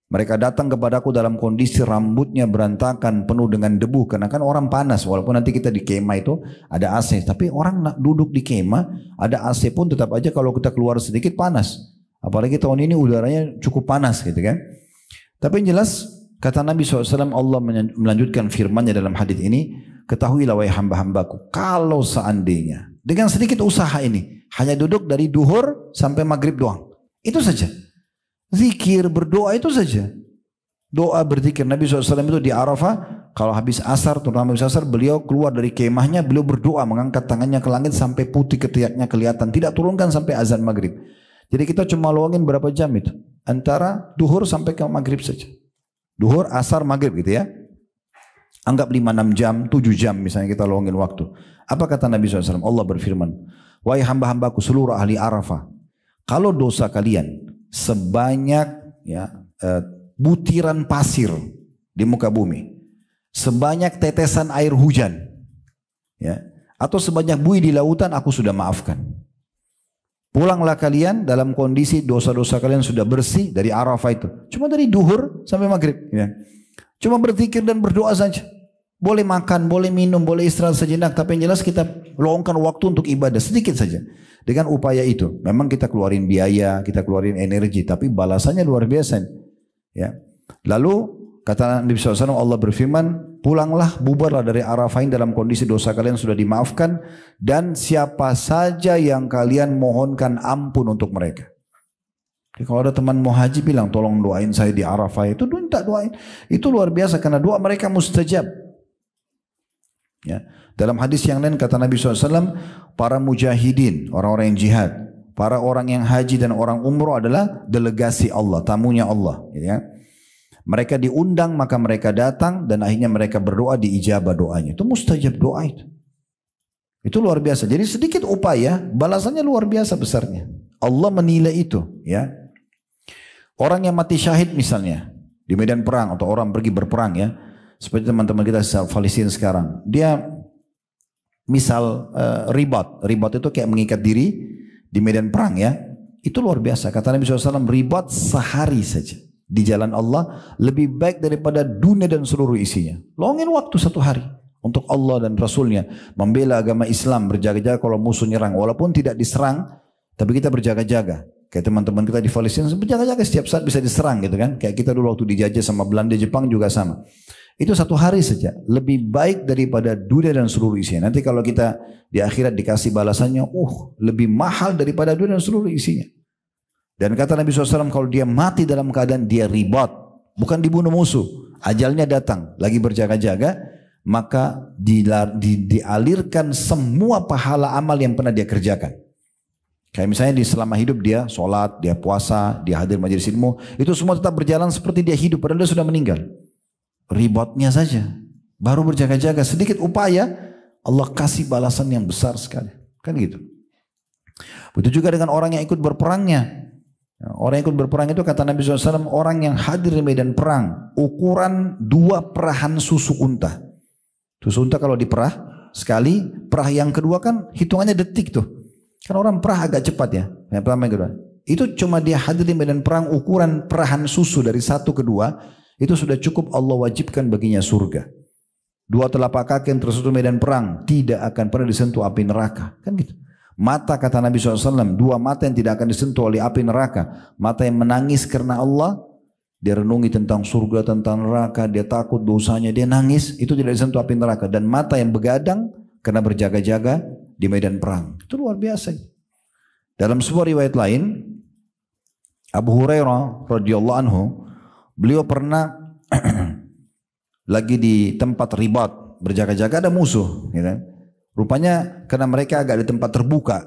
Mereka datang kepadaku dalam kondisi rambutnya berantakan penuh dengan debu. Karena kan orang panas. Walaupun nanti kita di kemah itu ada AC. Tapi orang duduk di kemah ada AC pun tetap aja kalau kita keluar sedikit panas. Apalagi tahun ini udaranya cukup panas gitu kan. Tapi yang jelas kata Nabi SAW, Allah melanjutkan firman-Nya dalam hadis ini. Ketahuilah wahai hamba-hambaku. Kalau seandainya dengan sedikit usaha ini. Hanya duduk dari duhur sampai maghrib doang. Itu saja. Zikir, berdoa itu saja. Doa berzikir. Nabi SAW itu di Arafah, kalau habis asar, terutama habis asar, beliau keluar dari kemahnya, beliau berdoa, mengangkat tangannya ke langit sampai putih ketiaknya kelihatan. Tidak turunkan sampai azan maghrib. Jadi kita cuma luangin berapa jam itu? Antara duhur sampai ke maghrib saja. Duhur, asar, maghrib gitu ya. Anggap 5-6 jam, 7 jam misalnya kita luangin waktu. Apa kata Nabi SAW? Allah berfirman, wahai hamba-hambaku seluruh ahli Arafah, kalau dosa kalian sebanyak ya, butiran pasir di muka bumi, sebanyak tetesan air hujan, ya, atau sebanyak buih di lautan, aku sudah maafkan. Pulanglah kalian dalam kondisi dosa-dosa kalian sudah bersih dari Arafah itu. Cuma dari duhur sampai maghrib. Ya. Cuma berzikir dan berdoa saja. Boleh makan, boleh minum, boleh istirahat sejenak. Tapi yang jelas kita luangkan waktu untuk ibadah sedikit saja. Dengan upaya itu, memang kita keluarin biaya, kita keluarin energi, tapi balasannya luar biasa. Ya. Lalu kata Nabi SAW, Allah berfirman, pulanglah, bubarlah dari Arafain dalam kondisi dosa kalian sudah dimaafkan, dan siapa saja yang kalian mohonkan ampun untuk mereka. Jadi kalau ada teman mau haji bilang, tolong doain saya di Arafah, itu minta doain. Itu luar biasa karena doa mereka mustajab. Ya. Dalam hadis yang lain kata Nabi SAW, para mujahidin, orang-orang yang jihad, para orang yang haji dan orang umroh adalah delegasi Allah, tamunya Allah. Ya. Mereka diundang maka mereka datang dan akhirnya mereka berdoa diijabah doanya. Itu mustajab doa itu. Itu luar biasa. Jadi sedikit upaya, balasannya luar biasa besarnya. Allah menilai itu. Ya. Orang yang mati syahid misalnya di medan perang atau orang pergi berperang ya. Seperti teman-teman kita Palestina sekarang. Dia misal ribat itu kayak mengikat diri di medan perang ya. Itu luar biasa. Kata Nabi SAW, ribat sehari saja di jalan Allah lebih baik daripada dunia dan seluruh isinya. Luangin waktu 1 hari untuk Allah dan Rasulnya. Membela agama Islam, berjaga-jaga kalau musuh nyerang. Walaupun tidak diserang, tapi kita berjaga-jaga. Kayak teman-teman kita di Palestina berjaga-jaga setiap saat bisa diserang gitu kan. Kayak kita dulu waktu dijajah sama Belanda, Jepang juga sama. Itu 1 hari saja. Lebih baik daripada dunia dan seluruh isinya. Nanti kalau kita di akhirat dikasih balasannya, lebih mahal daripada dunia dan seluruh isinya. Dan kata Nabi SAW, kalau dia mati dalam keadaan dia ribat, bukan dibunuh musuh, ajalnya datang, lagi berjaga-jaga, maka dialirkan semua pahala amal yang pernah dia kerjakan. Kayak misalnya di selama hidup dia sholat, dia puasa, dia hadir majelis ilmu, itu semua tetap berjalan seperti dia hidup, padahal dia sudah meninggal. Ribatnya saja, baru berjaga-jaga, sedikit upaya, Allah kasih balasan yang besar sekali. Kan gitu. Begitu juga dengan orang yang ikut berperangnya. Orang yang ikut berperang itu kata Nabi SAW, orang yang hadir di medan perang, ukuran 2 perahan susu unta. Susu unta kalau diperah sekali, perah yang kedua kan hitungannya detik tuh. Kan orang perah agak cepat ya. Yang pertama yang kedua. Itu cuma dia hadir di medan perang, ukuran perahan susu dari 1 ke 2, itu sudah cukup Allah wajibkan baginya surga. 2 telapak kaki yang tersentuh medan perang tidak akan pernah disentuh api neraka. Kan gitu. Mata kata Nabi SAW, 2 mata yang tidak akan disentuh oleh api neraka. Mata yang menangis karena Allah, dia renungi tentang surga, tentang neraka, dia takut dosanya, dia nangis, itu tidak disentuh api neraka. Dan mata yang begadang karena berjaga-jaga di medan perang. Itu luar biasa. Dalam sebuah riwayat lain, Abu Hurairah radhiyallahu anhu, beliau pernah lagi di tempat ribat, berjaga-jaga, ada musuh, gitu. Rupanya karena mereka agak di tempat terbuka.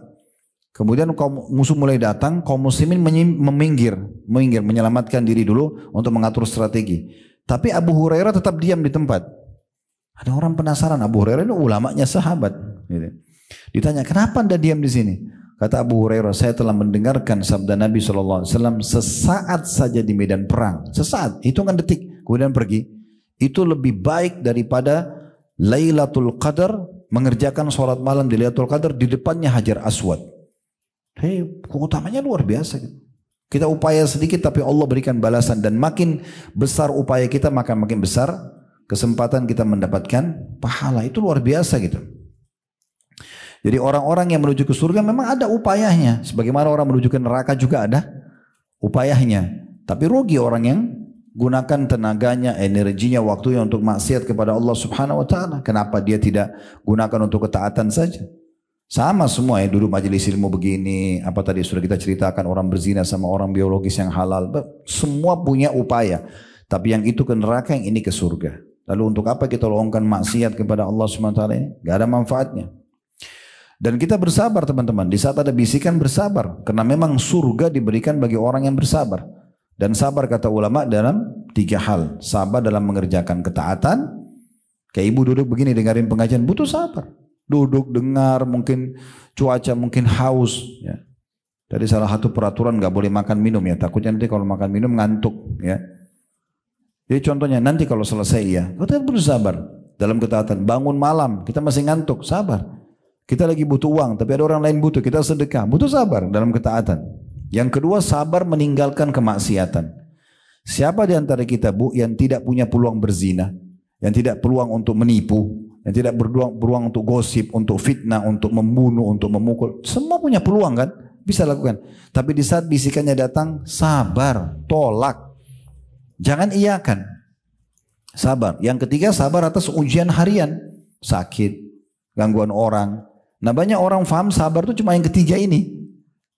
Kemudian kaum musuh mulai datang, kaum muslimin meminggir, menyelamatkan diri dulu untuk mengatur strategi. Tapi Abu Hurairah tetap diam di tempat. Ada orang penasaran, Abu Hurairah ini ulamanya sahabat, gitu. Ditanya, kenapa anda diam di sini? Kata Abu Hurairah, saya telah mendengarkan sabda Nabi SAW, sesaat saja di medan perang, sesaat, hitungan detik, kemudian pergi, itu lebih baik daripada Lailatul Qadar, mengerjakan sholat malam di Lailatul Qadar di depannya Hajar Aswad. Keutamanya luar biasa. Kita upaya sedikit tapi Allah berikan balasan, dan makin besar upaya kita maka makin besar kesempatan kita mendapatkan pahala. Itu luar biasa gitu. Jadi orang-orang yang menuju ke surga memang ada upayanya. Sebagaimana orang menuju ke neraka juga ada upayanya. Tapi rugi orang yang gunakan tenaganya, energinya, waktunya untuk maksiat kepada Allah Subhanahu wa taala. Kenapa dia tidak gunakan untuk ketaatan saja? Sama semua ya, dulu majelis ilmu begini, apa tadi sudah kita ceritakan, orang berzina sama orang biologis yang halal. Semua punya upaya. Tapi yang itu ke neraka, yang ini ke surga. Lalu untuk apa kita lowongkan maksiat kepada Allah Subhanahu wa taala ini? Gak ada manfaatnya. Dan kita bersabar teman-teman, di saat ada bisikan bersabar, karena memang surga diberikan bagi orang yang bersabar. Dan sabar kata ulama dalam 3 hal. Sabar dalam mengerjakan ketaatan. Kayak ibu duduk begini dengarin pengajian, butuh sabar. Duduk dengar, mungkin cuaca mungkin haus. Ya. Dari salah satu peraturan nggak boleh makan minum ya, takutnya nanti kalau makan minum ngantuk. Ya. Jadi contohnya nanti kalau selesai ya, kita perlu sabar dalam ketaatan. Bangun malam kita masih ngantuk, sabar. Kita lagi butuh uang, tapi ada orang lain butuh, kita sedekah, butuh sabar dalam ketaatan. Yang kedua, sabar meninggalkan kemaksiatan. Siapa di antara kita, Bu, yang tidak punya peluang berzina, yang tidak peluang untuk menipu, yang tidak peluang untuk gosip, untuk fitnah, untuk membunuh, untuk memukul? Semua punya peluang kan? Bisa lakukan. Tapi di saat bisikannya datang, sabar, tolak. Jangan iyakan. Sabar. Yang ketiga, sabar atas ujian harian. Sakit, gangguan orang. Nah banyak orang faham sabar itu cuma yang ketiga ini.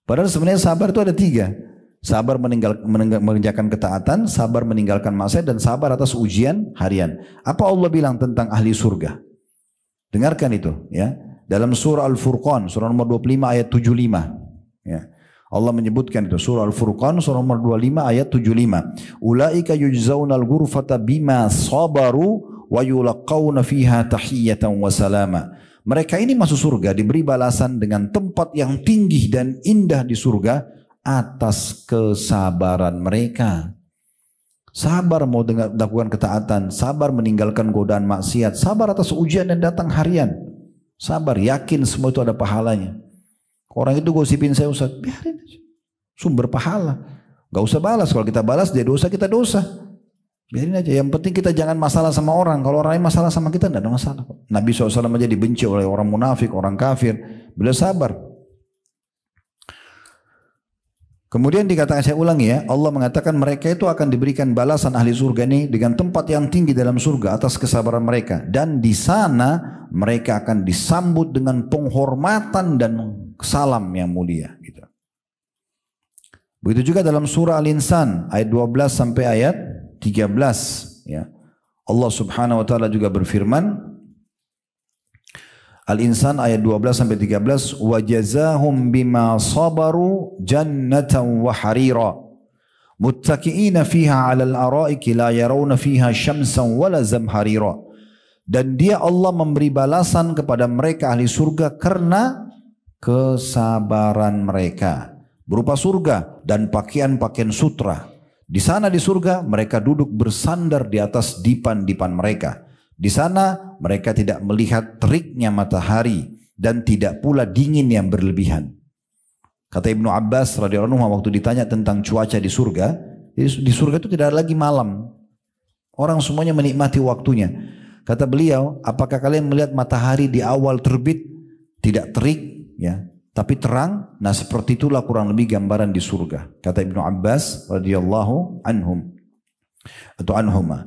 Padahal sebenarnya sabar itu ada 3. Sabar mengerjakan ketaatan, sabar meninggalkan maksiat, dan sabar atas ujian harian. Apa Allah bilang tentang ahli surga? Dengarkan itu ya. Dalam surah Al-Furqan, surah nomor 25 ayat 75. Ya. Allah menyebutkan itu. Surah Al-Furqan, surah nomor 25 ayat 75. Ulaika yujzaunal ghurfata bima sabaru wa yulaqawna fiha tahiyyatan wa salama. Mereka ini masuk surga diberi balasan dengan tempat yang tinggi dan indah di surga atas kesabaran mereka. Sabar mau lakukan ketaatan, sabar meninggalkan godaan maksiat, sabar atas ujian yang datang harian. Sabar, yakin semua itu ada pahalanya. Orang itu gosipin saya, Ustaz, biarin aja. Sumber pahala. Gak usah balas, kalau kita balas dia dosa, kita dosa. Biarin aja, yang penting kita jangan masalah sama orang. Kalau orang lain masalah sama kita, tidak ada masalah. Nabi SAW aja dibenci oleh orang munafik, orang kafir. Beliau sabar. Kemudian dikatakan, saya ulangi ya, Allah mengatakan mereka itu akan diberikan balasan ahli surga ini dengan tempat yang tinggi dalam surga atas kesabaran mereka. Dan di sana mereka akan disambut dengan penghormatan dan salam yang mulia. Gitu. Begitu juga dalam surah Al-Insan ayat 12 sampai ayat 13 ya. Allah Subhanahu wa taala juga berfirman, Al-Insan ayat 12 sampai 13, wa jazahum bima sabaru jannatan wa harira muttaqiina fiha 'alal araiki la yarawna fiha syamsan wala zamharira. Dan dia Allah memberi balasan kepada mereka ahli surga karena kesabaran mereka berupa surga dan pakaian-pakaian sutra. Di sana di surga mereka duduk bersandar di atas dipan-dipan mereka. Di sana mereka tidak melihat teriknya matahari dan tidak pula dingin yang berlebihan. Kata Ibnu Abbas radhiyallahu anhu waktu ditanya tentang cuaca di surga itu tidak ada lagi malam. Orang semuanya menikmati waktunya. Kata beliau, apakah kalian melihat matahari di awal terbit tidak terik ya, tapi terang? Nah seperti itulah kurang lebih gambaran di surga. Kata Ibnu Abbas radhiyallahu anhum atau anhuma.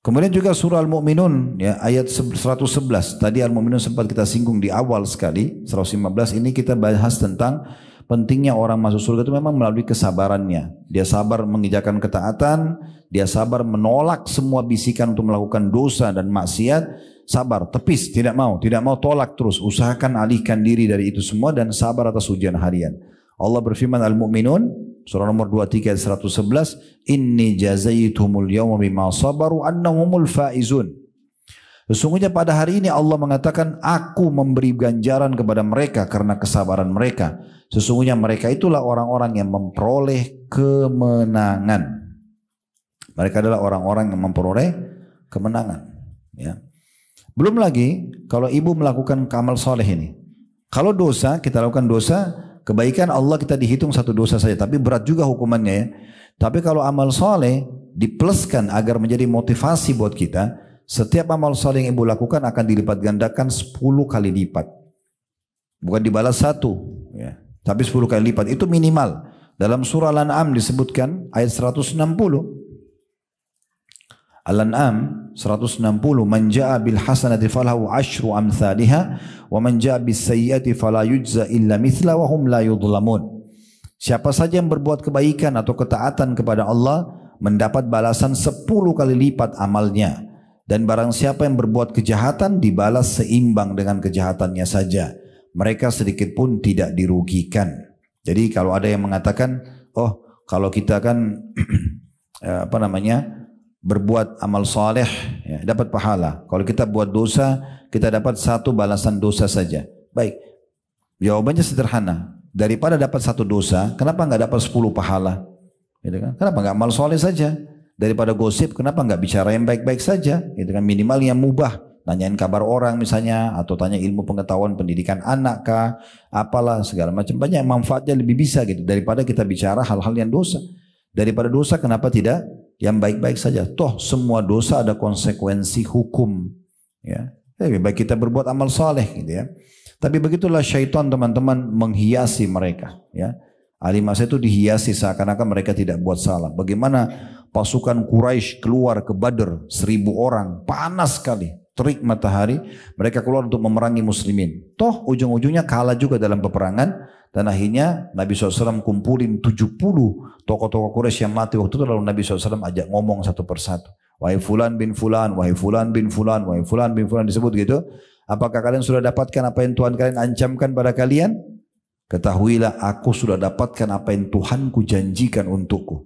Kemudian juga surah Al-Mu'minun ya, ayat 111. Tadi Al-Mu'minun sempat kita singgung di awal sekali. 115 ini kita bahas tentang pentingnya orang masuk surga itu memang melalui kesabarannya. Dia sabar mengerjakan ketaatan, dia sabar menolak semua bisikan untuk melakukan dosa dan maksiat, sabar, tepis, tidak mau tolak terus, usahakan alihkan diri dari itu semua dan sabar atas ujian harian. Allah berfirman Al-Mu'minun surah nomor 23 ayat 111, inni jazaituhumul yawma bima sabaru annahumul faizun. Sesungguhnya pada hari ini Allah mengatakan, aku memberi ganjaran kepada mereka karena kesabaran mereka. Sesungguhnya mereka itulah orang-orang yang memperoleh kemenangan. Mereka adalah orang-orang yang memperoleh kemenangan. Ya. Belum lagi kalau ibu melakukan amal soleh ini. Kalau dosa, kita lakukan dosa, kebaikan Allah kita dihitung satu dosa saja. Tapi berat juga hukumannya ya. Tapi kalau amal soleh dipluskan agar menjadi motivasi buat kita, setiap amal soleh yang ibu lakukan akan dilipat gandakan 10 kali lipat. Bukan dibalas 1, ya, tapi 10 kali lipat. Itu minimal. Dalam surah Al-An'am disebutkan ayat 160. Al-An'am 160. Man ja'a bil hasanati falahu asyru amthaliha wa man ja'a bis sayyiati fala yujza illa mithla wa hum la yudhlamun. Siapa saja yang berbuat kebaikan atau ketaatan kepada Allah mendapat balasan 10 kali lipat amalnya. Dan barang siapa yang berbuat kejahatan dibalas seimbang dengan kejahatannya saja. Mereka sedikit pun tidak dirugikan. Jadi kalau ada yang mengatakan, oh kalau kita kan berbuat amal soleh ya, dapat pahala. Kalau kita buat dosa kita dapat 1 balasan dosa saja. Baik, jawabannya sederhana. Daripada dapat 1 dosa, kenapa nggak dapat 10 pahala? Gitu kan? Kenapa nggak amal soleh saja? Daripada gosip, kenapa nggak bicara yang baik-baik saja? Gitu kan, minimal yang mubah, nanyain kabar orang misalnya, atau tanya ilmu pengetahuan pendidikan anak kah, apalah segala macam, banyak manfaatnya lebih bisa gitu daripada kita bicara hal-hal yang dosa. Daripada dosa, kenapa tidak yang baik-baik saja? Toh semua dosa ada konsekuensi hukum. Ya, lebih baik kita berbuat amal saleh gitu ya. Tapi begitulah syaitan teman-teman menghiasi mereka. Ya, ahli masa itu dihiasi seakan-akan mereka tidak buat salah. Bagaimana pasukan Quraisy keluar ke Badr 1000 orang, panas sekali, terik matahari, mereka keluar untuk memerangi muslimin. Toh ujung-ujungnya kalah juga dalam peperangan, dan akhirnya Nabi SAW kumpulin 70 tokoh-tokoh Quraisy yang mati waktu itu, lalu Nabi SAW ajak ngomong satu persatu. Wahai fulan bin fulan, wahai fulan bin fulan, wahai fulan bin fulan, disebut gitu. Apakah kalian sudah dapatkan apa yang Tuhan kalian ancamkan pada kalian? Ketahuilah aku sudah dapatkan apa yang Tuhanku janjikan untukku.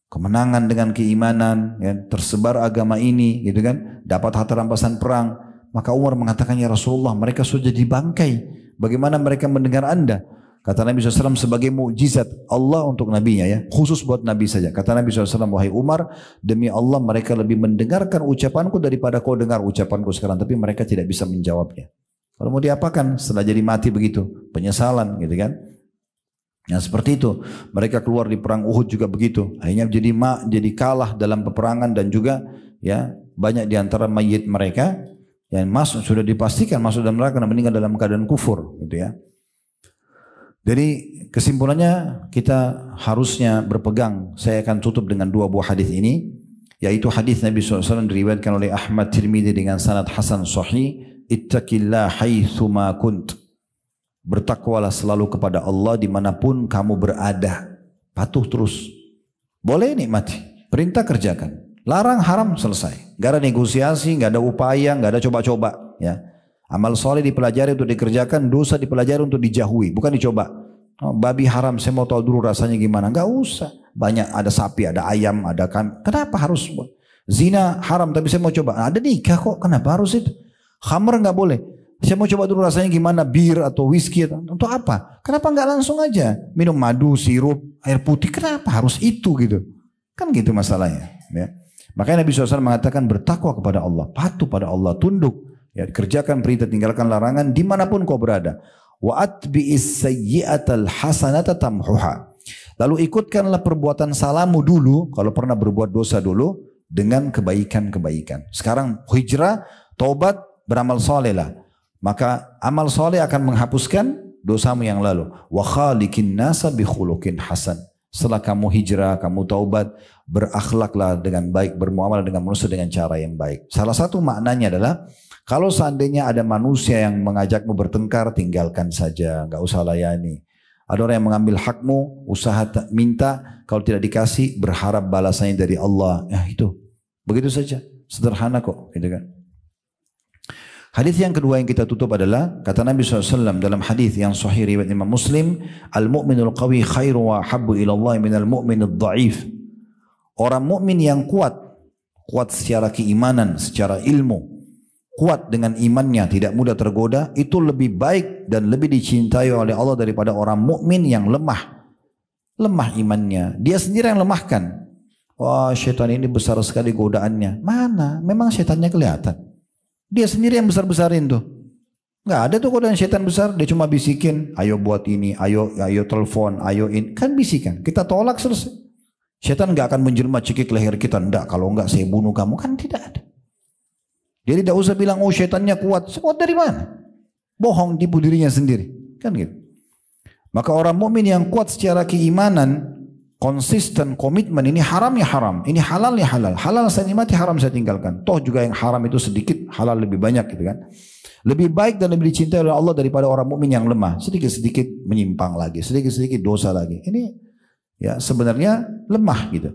Kemenangan dengan keimanan, ya, tersebar agama ini, gitu kan, dapat harta rampasan perang. Maka Umar mengatakan, ya Rasulullah, mereka sudah jadi bangkai. Bagaimana mereka mendengar Anda? Kata Nabi SAW sebagai mukjizat Allah untuk nabinya, ya, khusus buat Nabi saja. Kata Nabi SAW, wahai Umar, demi Allah mereka lebih mendengarkan ucapanku daripada kau dengar ucapanku sekarang. Tapi mereka tidak bisa menjawabnya. Kalau mau diapakan setelah jadi mati begitu? Penyesalan, gitu kan? Nah seperti itu, mereka keluar di perang Uhud juga begitu. Akhirnya jadi kalah dalam peperangan, dan juga ya banyak di antara mayit mereka yang sudah dipastikan masuk dalam neraka dan meninggal dalam keadaan kufur, gitu ya. Jadi kesimpulannya kita harusnya berpegang. Saya akan tutup dengan 2 buah hadis ini, yaitu hadis Nabi SAW diriwayatkan oleh Ahmad Tirmidzi dengan sanad hasan sahih. Ittaqillah haitsuma kunt. Bertakwalah selalu kepada Allah dimanapun kamu berada. Patuh terus. Boleh nikmati, perintah kerjakan, larang haram, selesai. Gak ada negosiasi, gak ada upaya, gak ada coba-coba. Ya, amal soleh dipelajari untuk dikerjakan, dosa dipelajari untuk dijauhi, bukan dicoba. Oh, babi haram, saya mau tahu dulu rasanya gimana. Gak usah. Banyak, ada sapi, ada ayam, ada kambing. Kenapa harus? Zina haram, tapi saya mau coba. Ada nikah kok, kenapa harus itu? Khamr gak boleh. Saya mau coba dulu rasanya gimana, bir atau whisky. Untuk apa? Kenapa nggak langsung aja minum madu, sirup, air putih? Kenapa harus itu gitu? Kan gitu masalahnya. Ya. Makanya Nabi SAW mengatakan bertakwa kepada Allah, patuh pada Allah, tunduk. Ya, kerjakan perintah, tinggalkan larangan dimanapun kau berada. Wa atbi'is sayyi'atal hasanata tamhuha. Lalu ikutkanlah perbuatan salahmu dulu, kalau pernah berbuat dosa dulu, dengan kebaikan-kebaikan. Sekarang hijrah, taubat, beramal soleh lah. Maka amal soleh akan menghapuskan dosamu yang lalu. Wa khaliqin nasa bi khuluqin hasan. Setelah kamu hijrah, kamu taubat, berakhlaklah dengan baik, bermuamalah dengan manusia dengan cara yang baik. Salah satu maknanya adalah kalau seandainya ada manusia yang mengajakmu bertengkar, tinggalkan saja, enggak usah layani. Ada orang yang mengambil hakmu, usaha minta, kalau tidak dikasih berharap balasannya dari Allah. Ya itu, begitu saja, sederhana kok, gitu kan. Hadis yang kedua yang kita tutup adalah kata Nabi SAW dalam hadis yang sahih riwayat Imam Muslim, al-mu'minul qawi khairu wa habbu ila Allah minal mu'minid dha'if. Orang mukmin yang kuat secara keimanan, secara ilmu, kuat dengan imannya, tidak mudah tergoda, itu lebih baik dan lebih dicintai oleh Allah daripada orang mukmin yang lemah imannya. Dia sendiri yang lemahkan. Wah, syaitan ini besar sekali godaannya. Mana? Memang syaitannya kelihatan. Dia sendiri yang besar-besarin tuh. Nggak ada tuh godaan syaitan besar. Dia cuma bisikin, ayo buat ini, ayo telepon, ayo ini. Kan bisikan. Kita tolak selesai. Syaitan nggak akan menjelma cekik leher kita. Enggak, kalau enggak saya bunuh kamu. Kan tidak ada. Jadi tidak usah bilang, oh syaitannya kuat. Kuat dari mana? Bohong, tipu dirinya sendiri. Kan gitu. Maka orang mukmin yang kuat secara keimanan, konsisten, komitmen, ini haram ya haram, ini halal ya halal, halal saya nikmati, haram saya tinggalkan. Toh juga yang haram itu sedikit, halal lebih banyak gitu kan. Lebih baik dan lebih dicintai oleh Allah daripada orang mukmin yang lemah, sedikit-sedikit menyimpang lagi, sedikit-sedikit dosa lagi. Ini ya sebenarnya lemah gitu.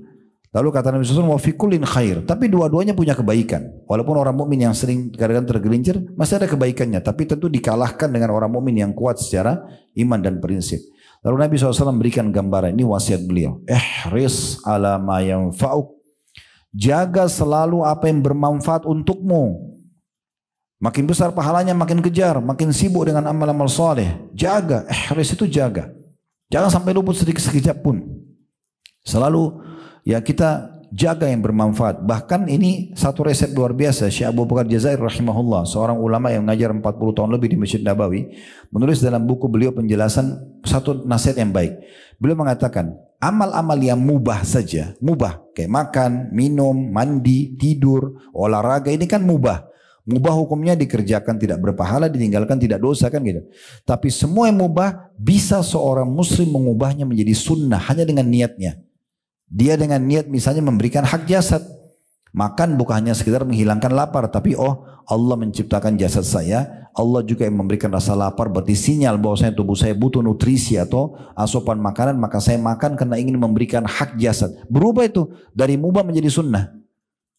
Lalu kata Nabi SAW, wa fi kullin khair, tapi dua-duanya punya kebaikan. Walaupun orang mukmin yang sering kadang-kadang tergelincir, masih ada kebaikannya, tapi tentu dikalahkan dengan orang mukmin yang kuat secara iman dan prinsip. Lalu Nabi SAW berikan gambaran, ini wasiat beliau. Ihris ala ma yanfa'uk. Jaga selalu apa yang bermanfaat untukmu. Makin besar pahalanya makin kejar, makin sibuk dengan amal-amal soleh. Jaga, ihris itu jaga. Jangan sampai luput sedikit sekejap pun. Selalu ya kita jaga yang bermanfaat. Bahkan ini satu resep luar biasa. Syekh Abu Bakar Jazair rahimahullah, seorang ulama yang mengajar 40 tahun lebih di Masjid Nabawi, menulis dalam buku beliau penjelasan satu nasihat yang baik. Beliau mengatakan, amal-amal yang mubah saja, mubah, kayak makan, minum, mandi, tidur, olahraga, ini kan mubah. Mubah hukumnya dikerjakan tidak berpahala, ditinggalkan tidak dosa kan gitu. Tapi semua yang mubah bisa seorang muslim mengubahnya menjadi sunnah hanya dengan niatnya. Dia dengan niat misalnya memberikan hak jasad. Makan bukan hanya sekedar menghilangkan lapar, tapi oh Allah menciptakan jasad saya, Allah juga yang memberikan rasa lapar, berarti sinyal bahwasanya tubuh saya butuh nutrisi atau asupan makanan, maka saya makan karena ingin memberikan hak jasad. Berubah itu dari mubah menjadi sunnah.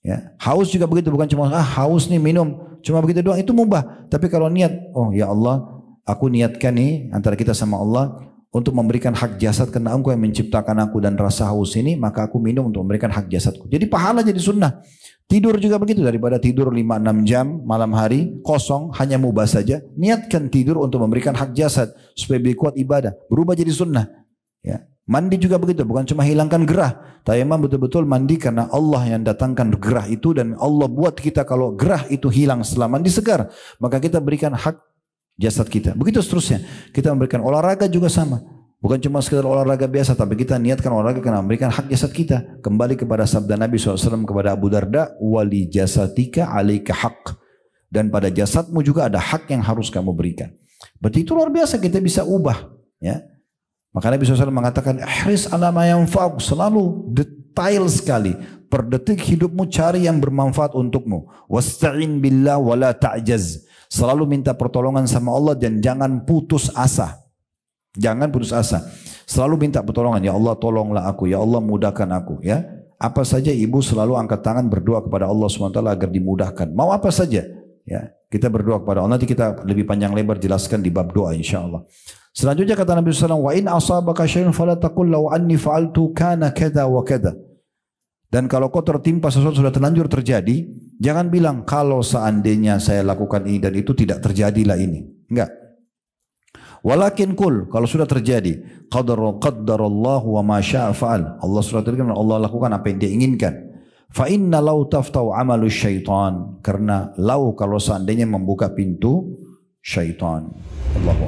Ya, haus juga begitu, bukan cuma haus nih minum, cuma begitu doang, itu mubah. Tapi kalau niat, oh ya Allah, aku niatkan nih antara kita sama Allah untuk memberikan hak jasad karena Engkau yang menciptakan aku dan rasa haus ini, maka aku minum untuk memberikan hak jasadku. Jadi pahala jadi sunnah. Tidur juga begitu, daripada tidur 5-6 jam malam hari kosong hanya mubah saja, niatkan tidur untuk memberikan hak jasad supaya lebih kuat ibadah, berubah jadi sunnah. Ya. Mandi juga begitu, bukan cuma hilangkan gerah, tapi memang betul-betul mandi karena Allah yang datangkan gerah itu, dan Allah buat kita kalau gerah itu hilang setelah mandi segar, maka kita berikan hak jasad kita. Begitu seterusnya. Kita memberikan olahraga juga sama. Bukan cuma sekedar olahraga biasa, tapi kita niatkan olahraga karena memberikan hak jasad kita. Kembali kepada sabda Nabi SAW kepada Abu Darda, wali jasadika alaika haq. Dan pada jasadmu juga ada hak yang harus kamu berikan. Berarti itu luar biasa, kita bisa ubah. Ya. Maka Nabi SAW mengatakan, ihris ala ma yanfa'uk, selalu detail sekali. Per detik hidupmu cari yang bermanfaat untukmu. Wasta'in billah wa la ta'jaz. Selalu minta pertolongan sama Allah dan jangan putus asa. Jangan putus asa. Selalu minta pertolongan. Ya Allah tolonglah aku. Ya Allah mudahkan aku. Ya. Apa saja ibu selalu angkat tangan berdoa kepada Allah SWT agar dimudahkan. Mau apa saja. Ya. Kita berdoa kepada Allah. Nanti kita lebih panjang lebar jelaskan di bab doa insyaAllah. Selanjutnya kata Nabi SAW, wa in asabaka syai'un fala taqul law anni fa'altu kana kada wa kada. Dan kalau kau tertimpa sesuatu sudah terlanjur terjadi, jangan bilang kalau seandainya saya lakukan ini dan itu tidak terjadilah ini. Enggak. Walakin kul, kalau sudah terjadi, qaddarallahu wa ma syaa fa'al. Allah sudah terjadi, Allah lakukan apa yang dia inginkan. Fa inna law taftau amalu syaitan, karena law kalau seandainya membuka pintu syaitan. Allahu